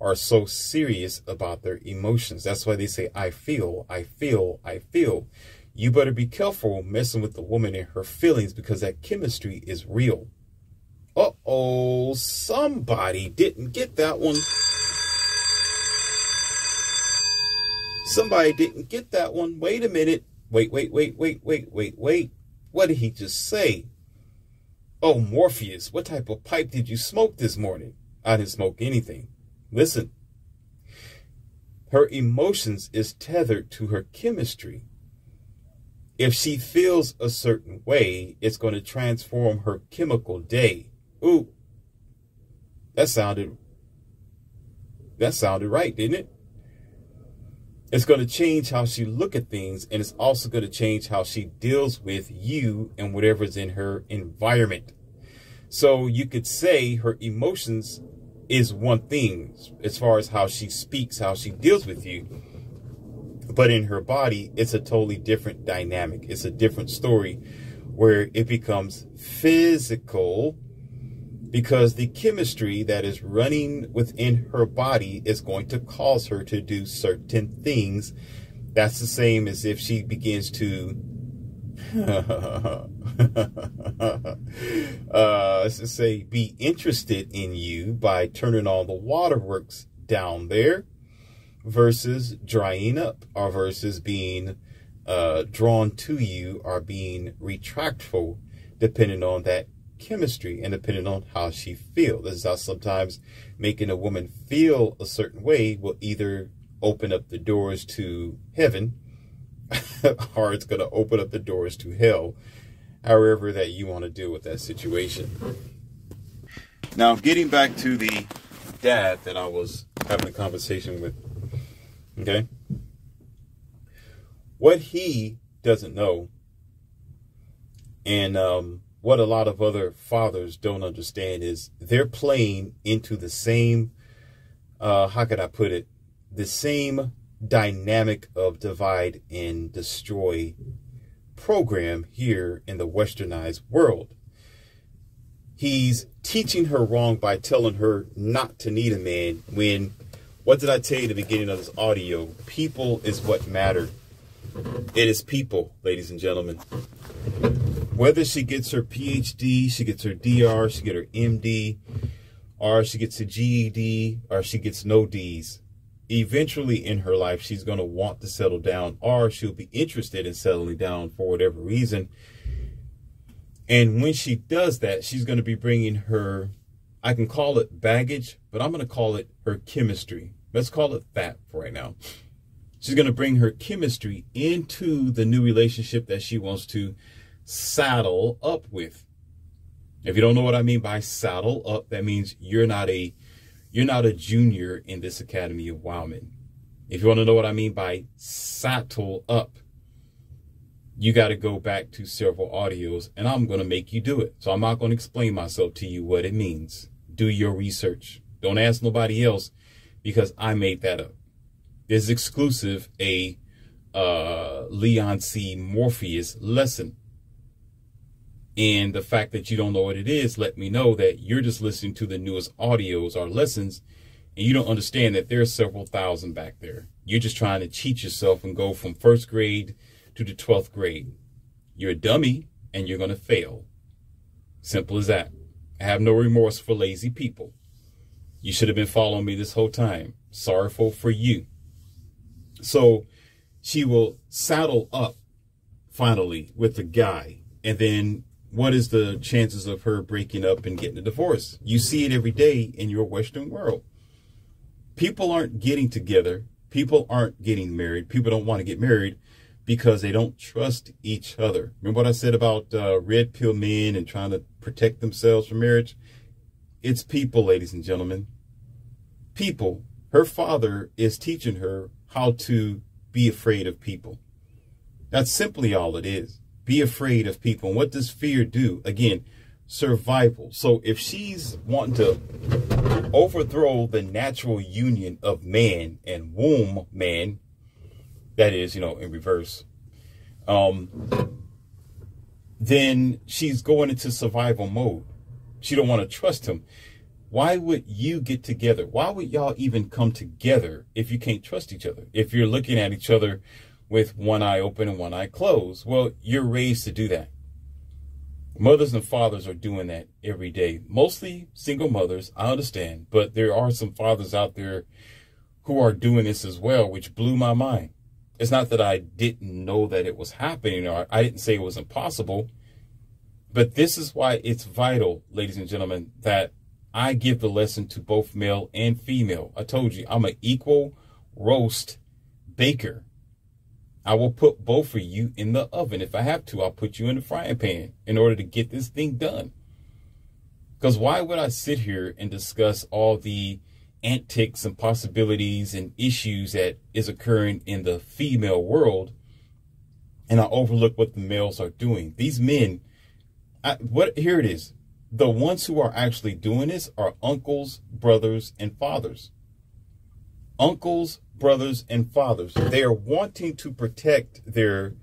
are so serious about their emotions. That's why they say, I feel, I feel, I feel. You better be careful messing with the woman and her feelings, because that chemistry is real. Uh-oh, somebody didn't get that one. Somebody didn't get that one. Wait a minute. Wait. What did he just say? Oh, Morpheus, what type of pipe did you smoke this morning? I didn't smoke anything. Listen, her emotions is tethered to her chemistry. If she feels a certain way, it's going to transform her chemical day. Ooh, that sounded right, didn't it? It's going to change how she look at things, and it's also going to change how she deals with you and whatever's in her environment. So you could say her emotions is one thing as far as how she speaks, how she deals with you. But in her body, it's a totally different dynamic. It's a different story where it becomes physical, because the chemistry that is running within her body is going to cause her to do certain things. That's the same as if she begins to, let's just say, be interested in you by turning on the waterworks down there, versus drying up, or versus being drawn to you, or being retractful, depending on that chemistry and depending on how she feels. This is how sometimes making a woman feel a certain way will either open up the doors to heaven or it's going to open up the doors to hell, however that you want to deal with that situation. Now, getting back to the dad that I was having a conversation with, okay? What he doesn't know, and what a lot of other fathers don't understand, is they're playing into the same, how can I put it, the same dynamic of divide and destroy program here in the westernized world. He's teaching her wrong by telling her not to need a man, when, what did I tell you at the beginning of this audio? People is what matter. It is people, ladies and gentlemen. Whether she gets her PhD, she gets her DR, she gets her MD, or she gets a GED, or she gets no Ds, eventually in her life, she's going to want to settle down, or she'll be interested in settling down for whatever reason. And when she does that, she's going to be bringing her, I can call it baggage, but I'm going to call it her chemistry. Let's call it that for right now. She's going to bring her chemistry into the new relationship that she wants to saddle up with. If you don't know what I mean by saddle up, that means you're not a junior in this Academy of Wildmen. If you want to know what I mean by saddle up, you got to go back to several audios, and I'm going to make you do it. So I'm not going to explain myself to you what it means. Do your research. Don't ask nobody else, because I made that up. This is exclusive a Leon C. Morpheus lesson. And the fact that you don't know what it is, let me know that you're just listening to the newest audios or lessons, and you don't understand that there's several thousand back there. You're just trying to cheat yourself and go from 1st grade to the 12th grade. You're a dummy, and you're going to fail. Simple as that. I have no remorse for lazy people. You should have been following me this whole time. Sorrowful for you. So she will saddle up finally with the guy, and then what is the chances of her breaking up and getting a divorce? You see it every day in your Western world. People aren't getting together. People aren't getting married. People don't want to get married because they don't trust each other. Remember what I said about red pill men and trying to protect themselves from marriage? It's people, ladies and gentlemen. People. Her father is teaching her how to be afraid of people. That's simply all it is. Be afraid of people. And what does fear do? Again, survival. So if she's wanting to overthrow the natural union of man and womb man, that is, in reverse, then she's going into survival mode. She don't want to trust him. Why would you get together? Why would y'all even come together if you can't trust each other? If you're looking at each other with one eye open and one eye closed, well, you're raised to do that. Mothers and fathers are doing that every day. Mostly single mothers, I understand, but there are some fathers out there who are doing this as well, which blew my mind. It's not that I didn't know that it was happening, or I didn't say it was impossible, but this is why it's vital, ladies and gentlemen, that I give the lesson to both male and female. I told you, I'm an equal roast baker. I will put both of you in the oven. If I have to, I'll put you in the frying pan in order to get this thing done. Because why would I sit here and discuss all the antics and possibilities and issues that is occurring in the female world, and I overlook what the males are doing? These men, here it is. The ones who are actually doing this are uncles, brothers, and fathers. Uncles, brothers, and fathers. They are wanting to protect their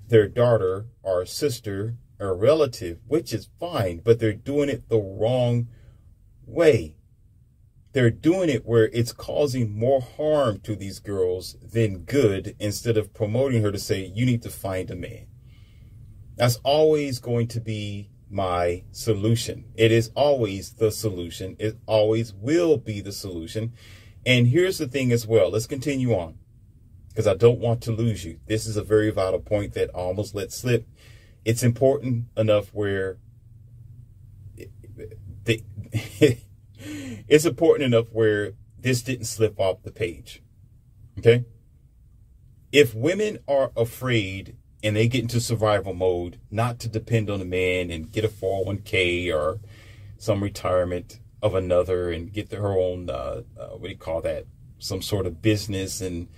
daughter or sister or relative, which is fine, but they're doing it the wrong way. They're doing it where it's causing more harm to these girls than good, instead of promoting her to say, you need to find a man. That's always going to be my solution. It is always the solution. It always will be the solution. And here's the thing as well. Let's continue on, because I don't want to lose you. This is a very vital point that I almost let slip. It's important enough where it's important enough where this didn't slip off the page. Okay? If women are afraid and they get into survival mode, not to depend on a man and get a 401k or some retirement of another and get her own, what do you call that? Some sort of business and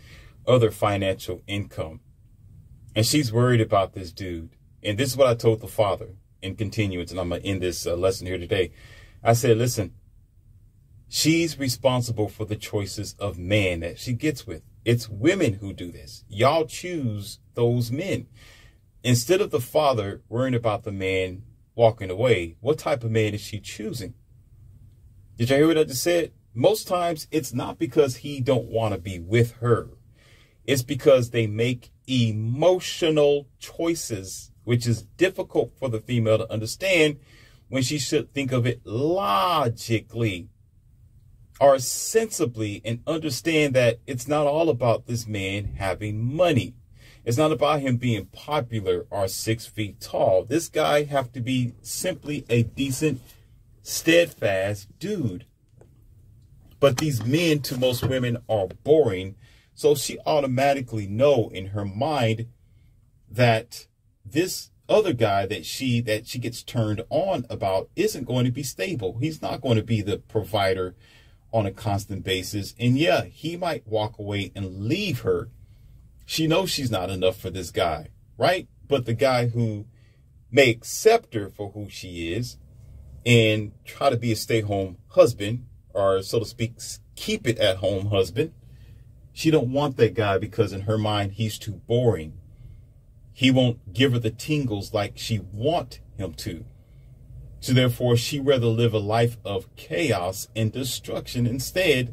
other financial income. And she's worried about this dude. And this is what I told the father in continuance. And I'm going to end this lesson here today. I said, listen, she's responsible for the choices of man that she gets with. It's women who do this. Y'all choose those men. Instead of the father worrying about the man walking away, what type of man is she choosing? Did you hear what I just said? Most times it's not because he don't want to be with her. It's because they make emotional choices, which is difficult for the female to understand when she should think of it logically or sensibly, and understand that it's not all about this man having money. It's not about him being popular or 6 feet tall. This guy have to be simply a decent, steadfast dude. But these men, to most women, are boring. So she automatically know in her mind that this other guy that she gets turned on about isn't going to be stable. He's not going to be the provider on a constant basis. And yeah, he might walk away and leave her. She knows she's not enough for this guy, right? But the guy who may accept her for who she is and try to be a stay-home husband, or so to speak, keep it at home husband, she don't want that guy because in her mind, he's too boring. He won't give her the tingles like she want him to. So therefore, she rather live a life of chaos and destruction instead,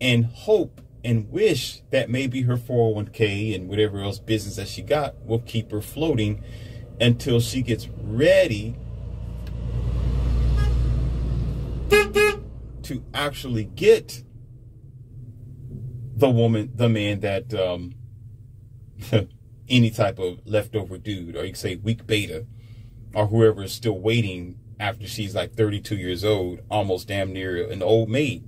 and hope and wish that maybe her 401k and whatever else business that she got will keep her floating until she gets ready to actually get the man that any type of leftover dude, or you can say weak beta, or whoever is still waiting after she's like 32 years old, almost damn near an old maid.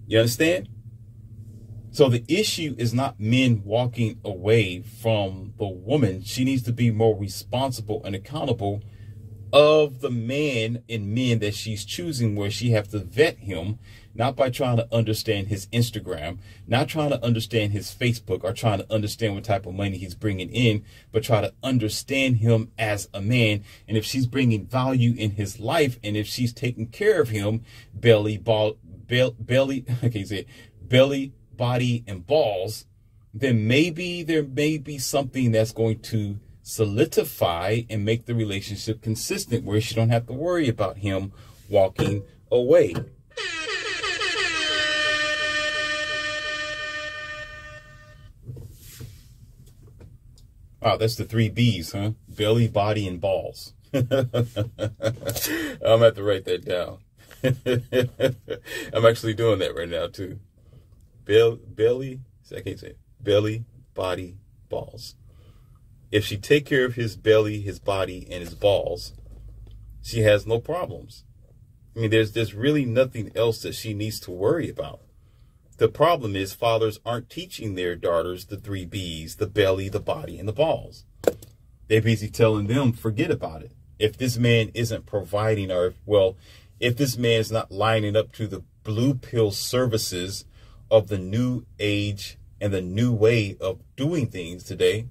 You understand? So the issue is not men walking away from the woman. She needs to be more responsible and accountable of the man and men that she's choosing, where she have to vet him, not by trying to understand his Instagram, not trying to understand his Facebook, or trying to understand what type of money he's bringing in, but try to understand him as a man. And if she's bringing value in his life, and if she's taking care of him, belly, body, and balls, then maybe there may be something that's going to solidify and make the relationship consistent, where she don't have to worry about him walking away. Wow, that's the 3 B's, huh? Belly, body, and balls. I'm going to have to write that down. I'm actually doing that right now, too. Belly, I can't say it. Belly, body, balls. If she take care of his belly, his body, and his balls, she has no problems. I mean, there's really nothing else that she needs to worry about. The problem is fathers aren't teaching their daughters the 3 B's, the belly, the body, and the balls. They're busy telling them, forget about it. If this man isn't providing, or, well, if this man is not lining up to the blue pill services of the new age and the new way of doing things today,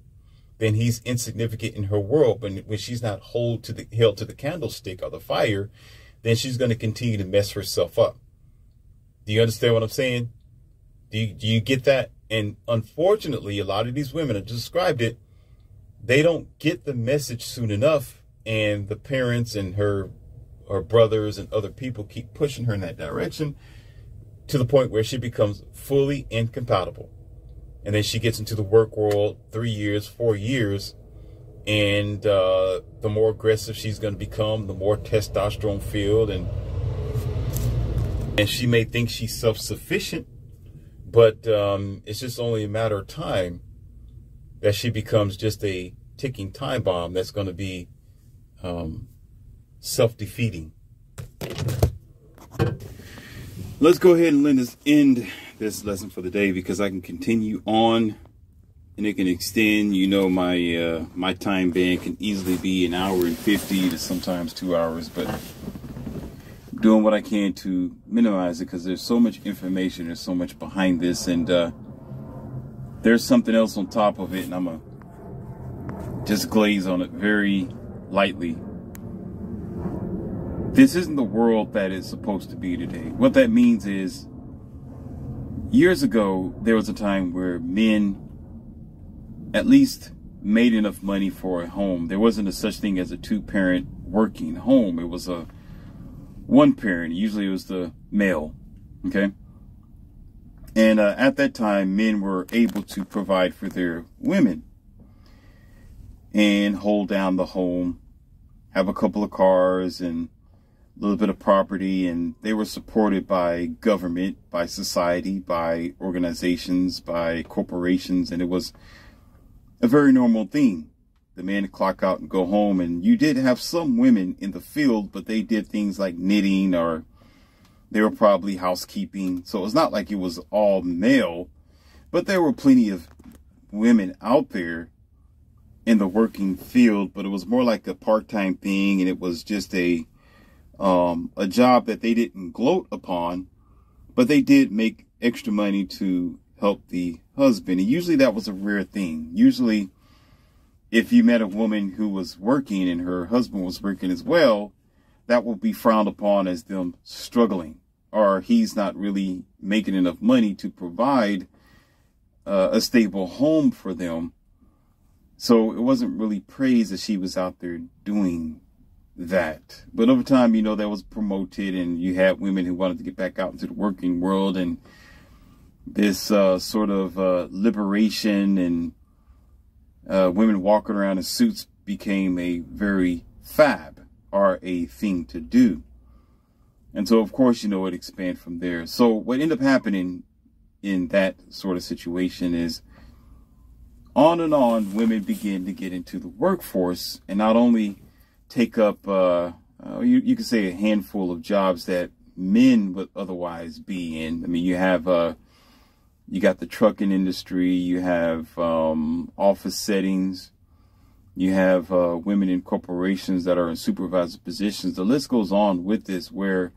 then he's insignificant in her world. But when she's not held to the candlestick or the fire, then she's going to continue to mess herself up. Do you understand what I'm saying? Do you get that? And unfortunately, a lot of these women, I described it, they don't get the message soon enough. And the parents and her brothers and other people keep pushing her in that direction to the point where she becomes fully incompatible. And then she gets into the work world 3 years, 4 years. And the more aggressive she's going to become, the more testosterone filled. And she may think she's self-sufficient. But it's just only a matter of time that she becomes just a ticking time bomb that's going to be self-defeating. Let's go ahead and end this lesson for the day, because I can continue on and it can extend. You know, my time band can easily be 1 hour and 50 to sometimes 2 hours, but doing what I can to minimize it, because there's so much information, there's so much behind this, and there's something else on top of it, and I'm gonna just glaze on it very lightly. This isn't the world that it's supposed to be today. What that means is, years ago, there was a time where men at least made enough money for a home. There wasn't a such thing as a 2-parent working home. It was a 1-parent. Usually it was the male. Okay. And at that time, men were able to provide for their women and hold down the home, have a couple of cars and a little bit of property, and they were supported by government, by society, by organizations, by corporations, and it was a very normal thing. The men would clock out and go home, and you did have some women in the field, but they did things like knitting, or they were probably housekeeping. So it was not like it was all male, but there were plenty of women out there in the working field, but it was more like a part-time thing, and it was just a job that they didn't gloat upon, but they did make extra money to help the husband. And usually that was a rare thing. Usually if you met a woman who was working and her husband was working as well, that would be frowned upon as them struggling, or he's not really making enough money to provide a stable home for them. So it wasn't really praised that she was out there doing that. But over time, you know, that was promoted, and you had women who wanted to get back out into the working world, and this sort of liberation and women walking around in suits became a very fab, or a thing to do. And so, of course, you know, it expanded from there. So what ended up happening in that sort of situation is, on and on, women begin to get into the workforce, and not only take up, you could say, a handful of jobs that men would otherwise be in. I mean, you have, you got the trucking industry, you have office settings, you have women in corporations that are in supervisor positions. The list goes on with this, where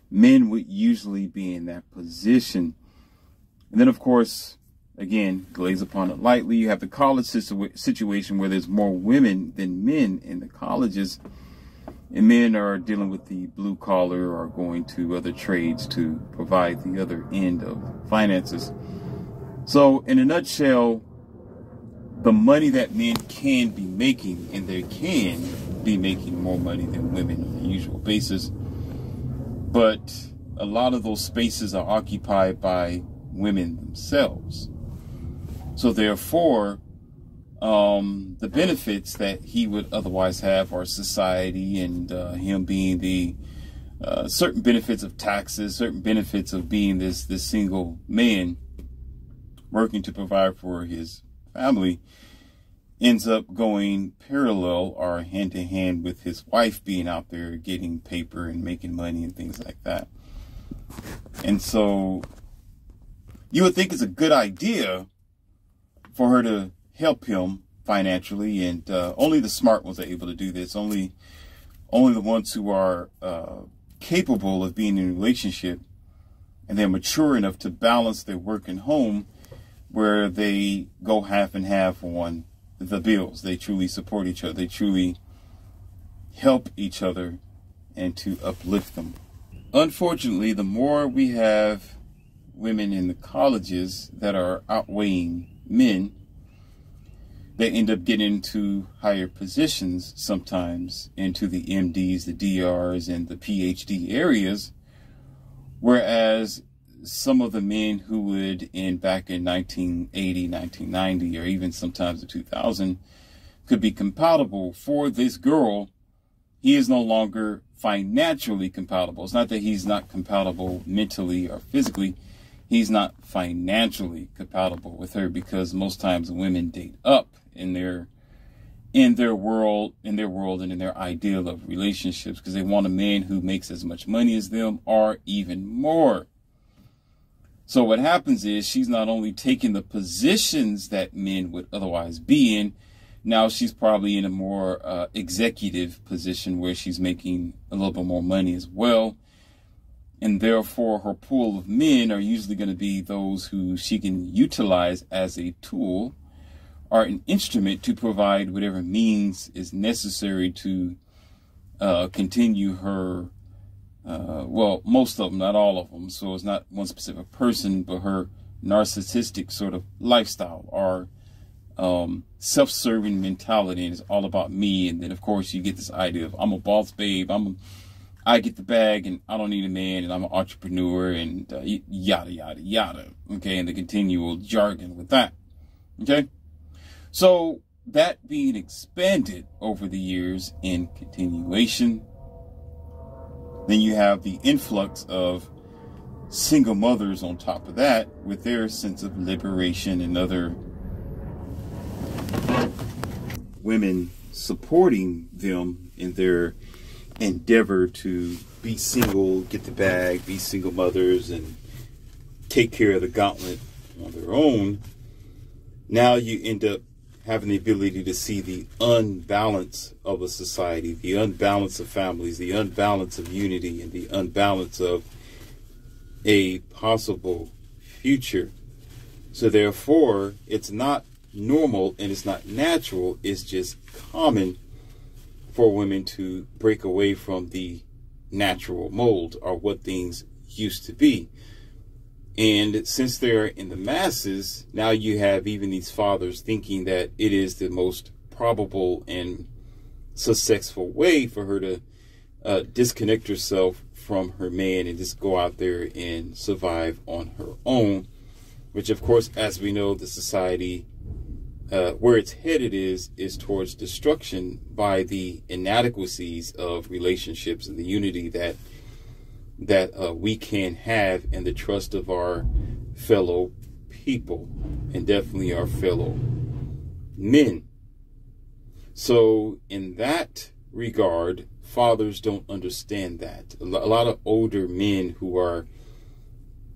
men would usually be in that position. And then, of course, again, glaze upon it lightly, you have the college situation where there's more women than men in the colleges, and men are dealing with the blue collar or going to other trades to provide the other end of finances. So in a nutshell, the money that men can be making, and they can be making more money than women on the usual basis, but a lot of those spaces are occupied by women themselves. So therefore, the benefits that he would otherwise have, our society, and him being the certain benefits of taxes, certain benefits of being this single man working to provide for his family, ends up going parallel or hand to hand with his wife being out there getting paper and making money and things like that. And so you would think it's a good idea for her to help him financially, and only the smart ones are able to do this. Only the ones who are capable of being in a relationship and they're mature enough to balance their work and home, where they go half and half on the bills. They truly support each other. They truly help each other and to uplift them. Unfortunately, the more we have women in the colleges that are outweighing men, they end up getting into higher positions, sometimes into the MDs, the DRs, and the PhD areas, whereas some of the men who would end back in 1980, 1990, or even sometimes in 2000, could be compatible for this girl. He is no longer financially compatible. It's not that he's not compatible mentally or physically. He's not financially compatible with her, because most times women date up in their world and in their ideal of relationships, because they want a man who makes as much money as them or even more. So what happens is she's not only taking the positions that men would otherwise be in, now she's probably in a more executive position where she's making a little bit more money as well. And therefore her pool of men are usually going to be those who she can utilize as a tool or an instrument to provide whatever means is necessary to continue her, well, most of them, not all of them. So it's not one specific person, but her narcissistic sort of lifestyle or self-serving mentality. And it's all about me. And then, of course, you get this idea of I'm a boss babe. I get the bag and I don't need a man, and I'm an entrepreneur, and yada, yada, yada. Okay. And the continual jargon with that. Okay. So that being expanded over the years in continuation, then you have the influx of single mothers on top of that, with their sense of liberation and other women supporting them in their endeavor to be single, get the bag, be single mothers, and take care of the gauntlet on their own. Now you end up having the ability to see the unbalance of a society, the unbalance of families, the unbalance of unity, and the unbalance of a possible future. So therefore, it's not normal and it's not natural. It's just common for women to break away from the natural mold or what things used to be. And since they're in the masses, now you have even these fathers thinking that it is the most probable and successful way for her to disconnect herself from her man and just go out there and survive on her own, which, of course, as we know, the society where it's headed is towards destruction by the inadequacies of relationships and the unity that we can have, and the trust of our fellow people, and definitely our fellow men. So in that regard, fathers don't understand that. A lot of older men who are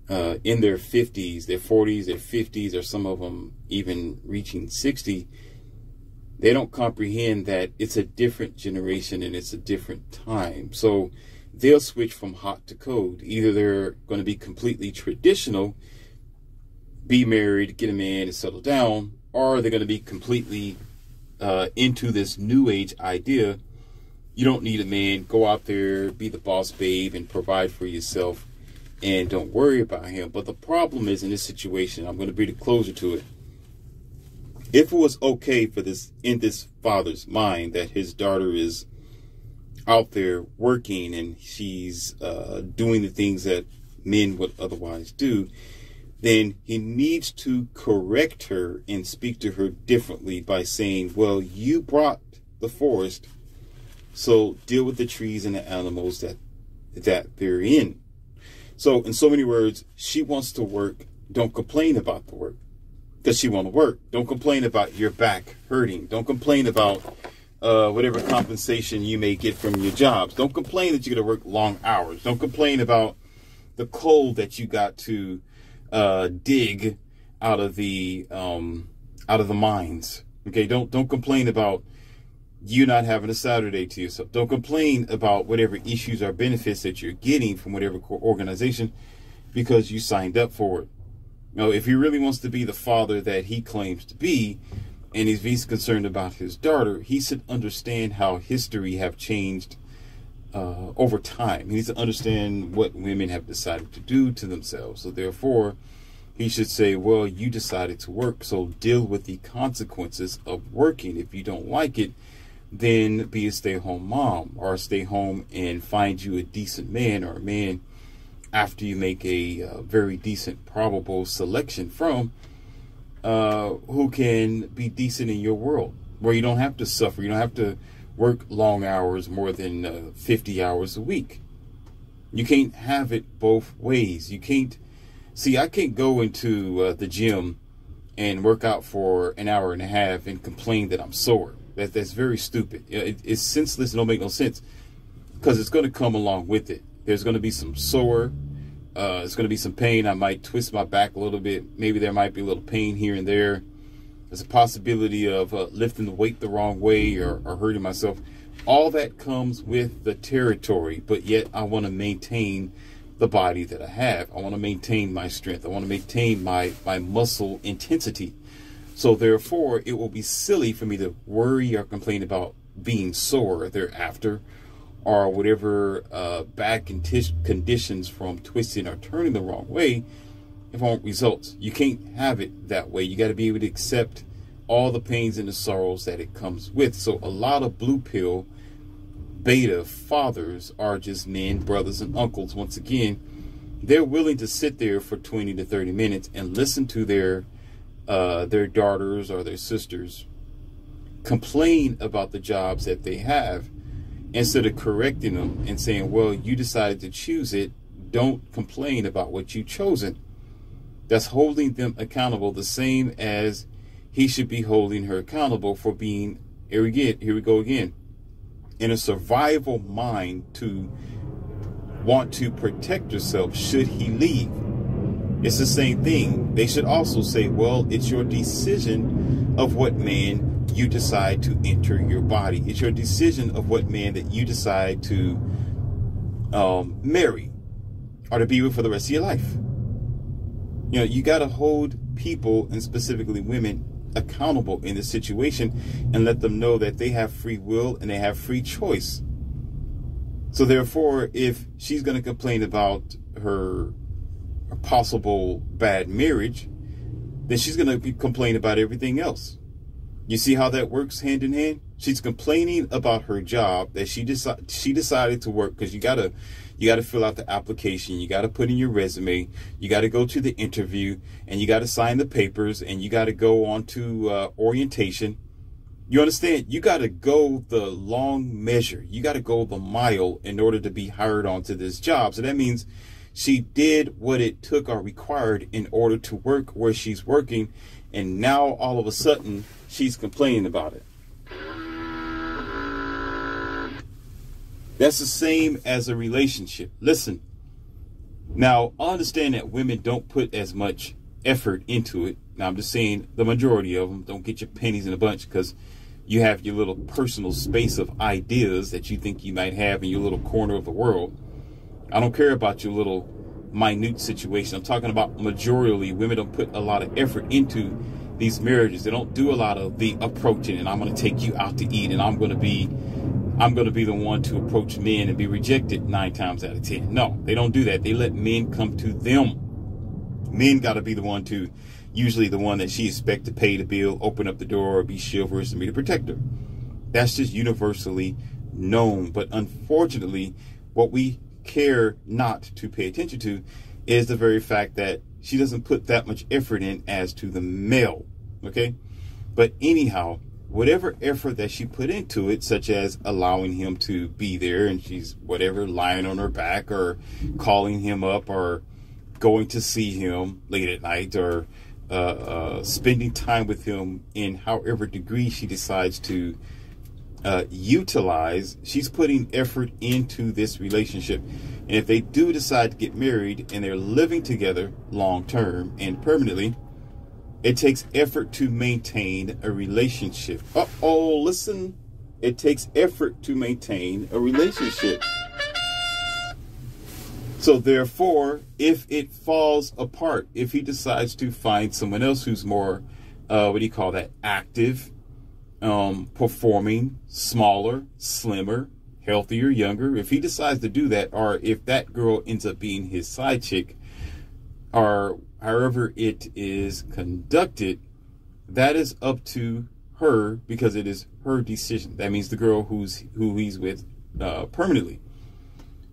in their 50s, their 40s, their 50s, or some of them even reaching 60, they don't comprehend that it's a different generation and it's a different time. So they'll switch from hot to cold. Either they're going to be completely traditional, be married, get a man, and settle down, or they're going to be completely into this new age idea. You don't need a man. Go out there, be the boss babe, and provide for yourself, and don't worry about him. But the problem is, in this situation, I'm going to bring it closer to it. If it was okay for this, in this father's mind, that his daughter is out there working and she's doing the things that men would otherwise do, then he needs to correct her and speak to her differently by saying, well, you brought the forest, so deal with the trees and the animals that they're in. So in so many words, she wants to work. Don't complain about the work because she want to work. Don't complain about your back hurting. Don't complain about whatever compensation you may get from your jobs. Don't complain that you're going to work long hours. Don't complain about the coal that you got to dig out of the mines. Okay, don't complain about you not having a Saturday to yourself. Don't complain about whatever issues or benefits that you're getting from whatever organization because you signed up for it. You know, if he really wants to be the father that he claims to be, and if he's concerned about his daughter, he should understand how history have changed over time. He needs to understand what women have decided to do to themselves. So therefore, he should say, well, you decided to work, so deal with the consequences of working. If you don't like it, then be a stay-home mom, or stay home and find you a decent man, or a man after you make a very decent probable selection from who can be decent in your world, where you don't have to suffer. You don't have to work long hours, more than 50 hours a week. You can't have it both ways. You can't see, I can't go into the gym and work out for an hour and a half and complain that I'm sore. That's very stupid. It's senseless. It don't make no sense because it's going to come along with it. There's going to be some sore. It's going to be some pain. I might twist my back a little bit. Maybe there might be a little pain here and there. There's a possibility of lifting the weight the wrong way or hurting myself. All that comes with the territory, but yet I want to maintain the body that I have. I want to maintain my strength. I want to maintain my muscle intensity. So therefore, it will be silly for me to worry or complain about being sore thereafter, or whatever back conditions from twisting or turning the wrong way if I want results. You can't have it that way. You got to be able to accept all the pains and the sorrows that it comes with. So a lot of blue pill beta fathers are just men, brothers, and uncles. Once again, they're willing to sit there for 20 to 30 minutes and listen to their daughters or their sisters complain about the jobs that they have, instead of correcting them and saying, well, you decided to choose it. Don't complain about what you've chosen. That's holding them accountable, the same as he should be holding her accountable for being, here we go again, in a survival mind to want to protect herself should he leave. It's the same thing. They should also say, well, it's your decision of what man you decide to enter your body. It's your decision of what man that you decide to marry or to be with for the rest of your life. You know, you got to hold people, and specifically women, accountable in this situation and let them know that they have free will and they have free choice. So therefore, if she's going to complain about her possible bad marriage, then she's going to complain about everything else. You see how that works hand in hand? She's complaining about her job that she decided to work, because you gotta fill out the application, you gotta put in your resume, you gotta go to the interview, and you gotta sign the papers, and you gotta go on to orientation. You understand? You gotta go the long measure. You gotta go the mile in order to be hired onto this job. So that means she did what it took or required in order to work where she's working, and now all of a sudden she's complaining about it. That's the same as a relationship. Listen, now I understand that women don't put as much effort into it. Now I'm just saying the majority of them. Don't get your pennies in a bunch, because you have your little personal space of ideas that you think you might have in your little corner of the world. I don't care about your little minute situation. I'm talking about majorly women don't put a lot of effort into these marriages. They don't do a lot of the approaching, and I'm going to take you out to eat, and I'm going to be the one to approach men and be rejected 9 times out of 10. No, they don't do that. They let men come to them. Men got to be the one to, usually the one that she expects to pay the bill, open up the door, or be chivalrous and be the protector. That's just universally known. But unfortunately, what we care not to pay attention to is the very fact that she doesn't put that much effort in as to the male. Okay. But anyhow, whatever effort that she put into it, such as allowing him to be there, and she's whatever, lying on her back or calling him up or going to see him late at night or spending time with him in however degree she decides to utilize, she's putting effort into this relationship. And if they do decide to get married and they're living together long term and permanently, it takes effort to maintain a relationship. Listen. It takes effort to maintain a relationship. So therefore, if it falls apart, if he decides to find someone else who's more, active, performing, smaller, slimmer, healthier, younger, if he decides to do that, or if that girl ends up being his side chick, or however it is conducted, that is up to her, because it is her decision. That means the girl who he's with permanently.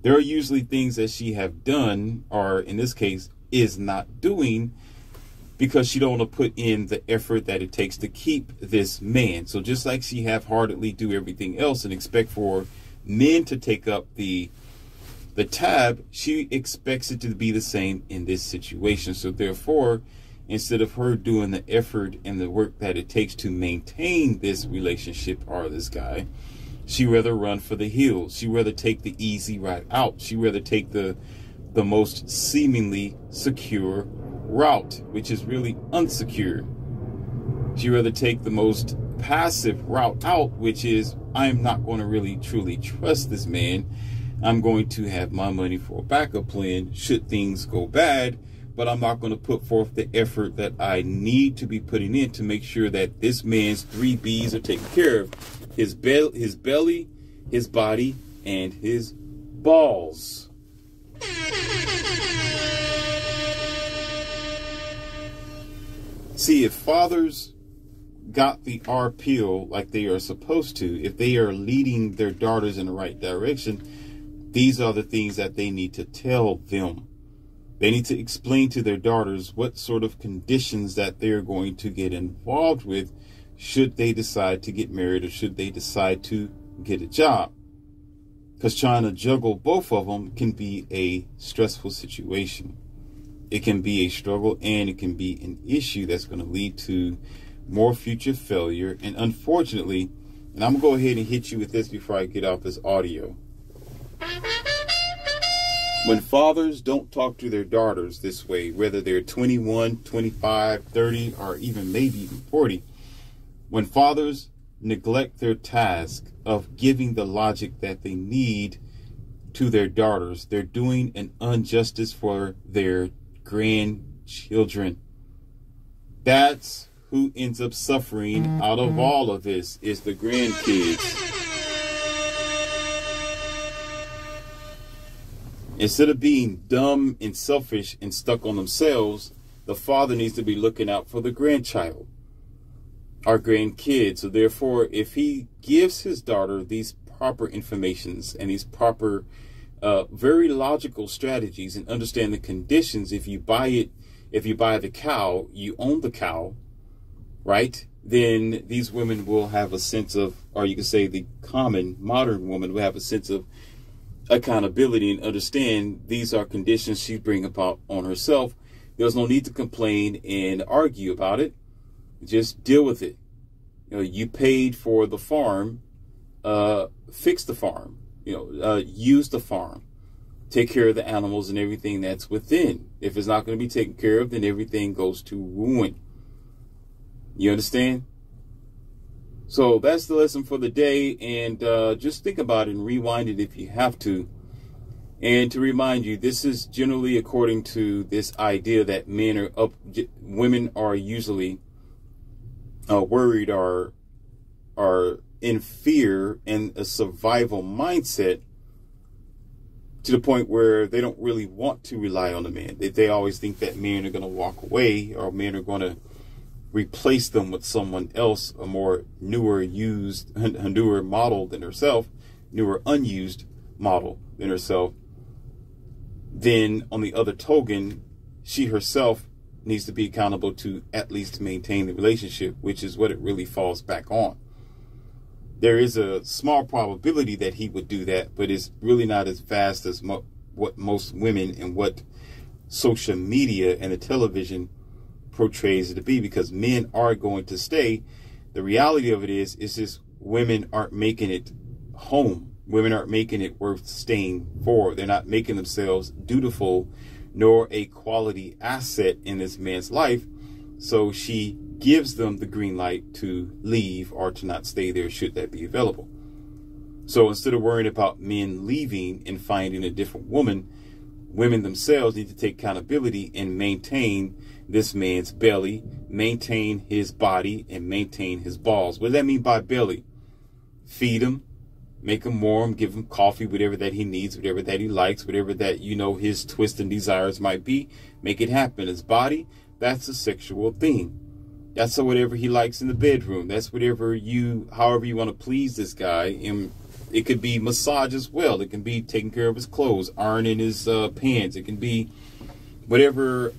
There are usually things that she have done, or in this case, is not doing, because she don't want to put in the effort that it takes to keep this man. So just like she half-heartedly do everything else and expect for men to take up the tab, she expects it to be the same in this situation. So therefore, instead of her doing the effort and the work that it takes to maintain this relationship or this guy, she rather run for the hills. She rather take the easy route out. She rather take the most seemingly secure route, which is really unsecure. She rather take the most passive route out, which is, I'm not going to really truly trust this man. I'm going to have my money for a backup plan should things go bad, but I'm not going to put forth the effort that I need to be putting in to make sure that this man's 3 B's are taken care of. His belly, his body, and his balls. See, if fathers got the R pill like they are supposed to, if they are leading their daughters in the right direction, these are the things that they need to tell them. They need to explain to their daughters what sort of conditions that they're going to get involved with should they decide to get married or should they decide to get a job. Because trying to juggle both of them can be a stressful situation. It can be a struggle, and it can be an issue that's going to lead to more future failure. And unfortunately, and I'm going to go ahead and hit you with this before I get off this audio. When fathers don't talk to their daughters this way, whether they're 21, 25, 30, or even maybe even 40, when fathers neglect their task of giving the logic that they need to their daughters, they're doing an injustice for their grandchildren. That's who ends up suffering out of all of this, is the grandkids. Instead of being dumb and selfish and stuck on themselves, the father needs to be looking out for the grandchild, our grandkids. So therefore, if he gives his daughter these proper informations and these proper, very logical strategies, and understand the conditions, if you buy the cow, you own the cow, right? Then these women will have a sense of, or you could say the common modern woman will have a sense of accountability and understand these are conditions she bring about on herself. There's no need to complain and argue about it. Just deal with it. You paid for the farm, fix the farm, use the farm, take care of the animals and everything that's within. If it's not going to be taken care of, then everything goes to ruin. You understand? So that's the lesson for the day, and just think about it and rewind it if you have to. And to remind you, this is generally according to this idea that women are usually worried or are in fear and a survival mindset to the point where they don't really want to rely on a man. They always think that men are going to walk away, or men are going to replace them with someone else, a more newer model than herself, newer unused model than herself. then on the other token, she herself needs to be accountable to at least maintain the relationship, which is what it really falls back on. There is a small probability that he would do that, but it's really not as vast as what most women and what social media and the television portrays it to be, because men are going to stay. The reality of it is just women aren't making it home. Women aren't making it worth staying for. They're not making themselves dutiful nor a quality asset in this man's life. So she gives them the green light to leave or to not stay there should that be available. So instead of worrying about men leaving and finding a different woman, women themselves need to take accountability and maintain this man's belly, maintain his body, and maintain his balls. What does that mean by belly? Feed him, make him warm, give him coffee, whatever that he needs, whatever that he likes, whatever that, his twists and desires might be. Make it happen. His body, that's a sexual thing. That's whatever he likes in the bedroom. That's however you want to please this guy. And it could be massage as well. It can be taking care of his clothes, ironing his pants. It can be whatever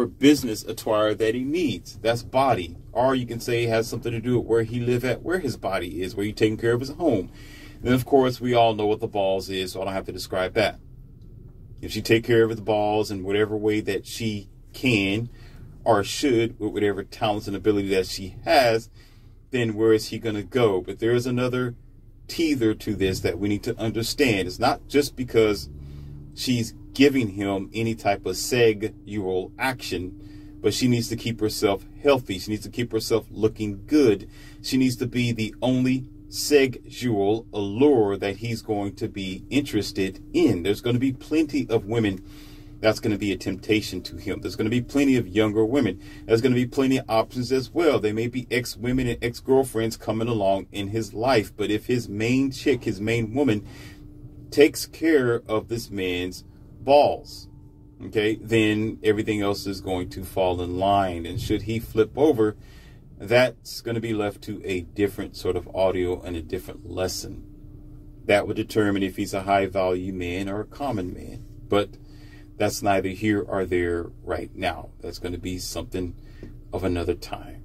business attire that he needs. That's body. Or you can say it has something to do with where he live at, where his body is, where he's taking care of his home. And then, of course, we all know what the balls is, so I don't have to describe that. If she take care of his balls in whatever way that she can or should, with whatever talents and ability that she has, then where is he going to go? But there is another teether to this that we need to understand. It's not just because she's giving him any type of sexual action, but she needs to keep herself healthy. She needs to keep herself looking good. She needs to be the only sexual allure that he's going to be interested in. There's going to be plenty of women that's going to be a temptation to him. There's going to be plenty of younger women. There's going to be plenty of options as well. There may be ex-women and ex-girlfriends coming along in his life. But if his main chick, his main woman, takes care of this man's balls, okay, then everything else is going to fall in line. And should he flip over, that's going to be left to a different sort of audio and a different lesson. That would determine if he's a high-value man or a common man. But that's neither here or there right now. That's going to be something of another time.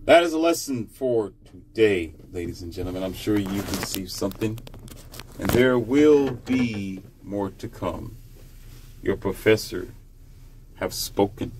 That is a lesson for today, ladies and gentlemen. I'm sure you've received something, and there will be more to come. Your professor have spoken.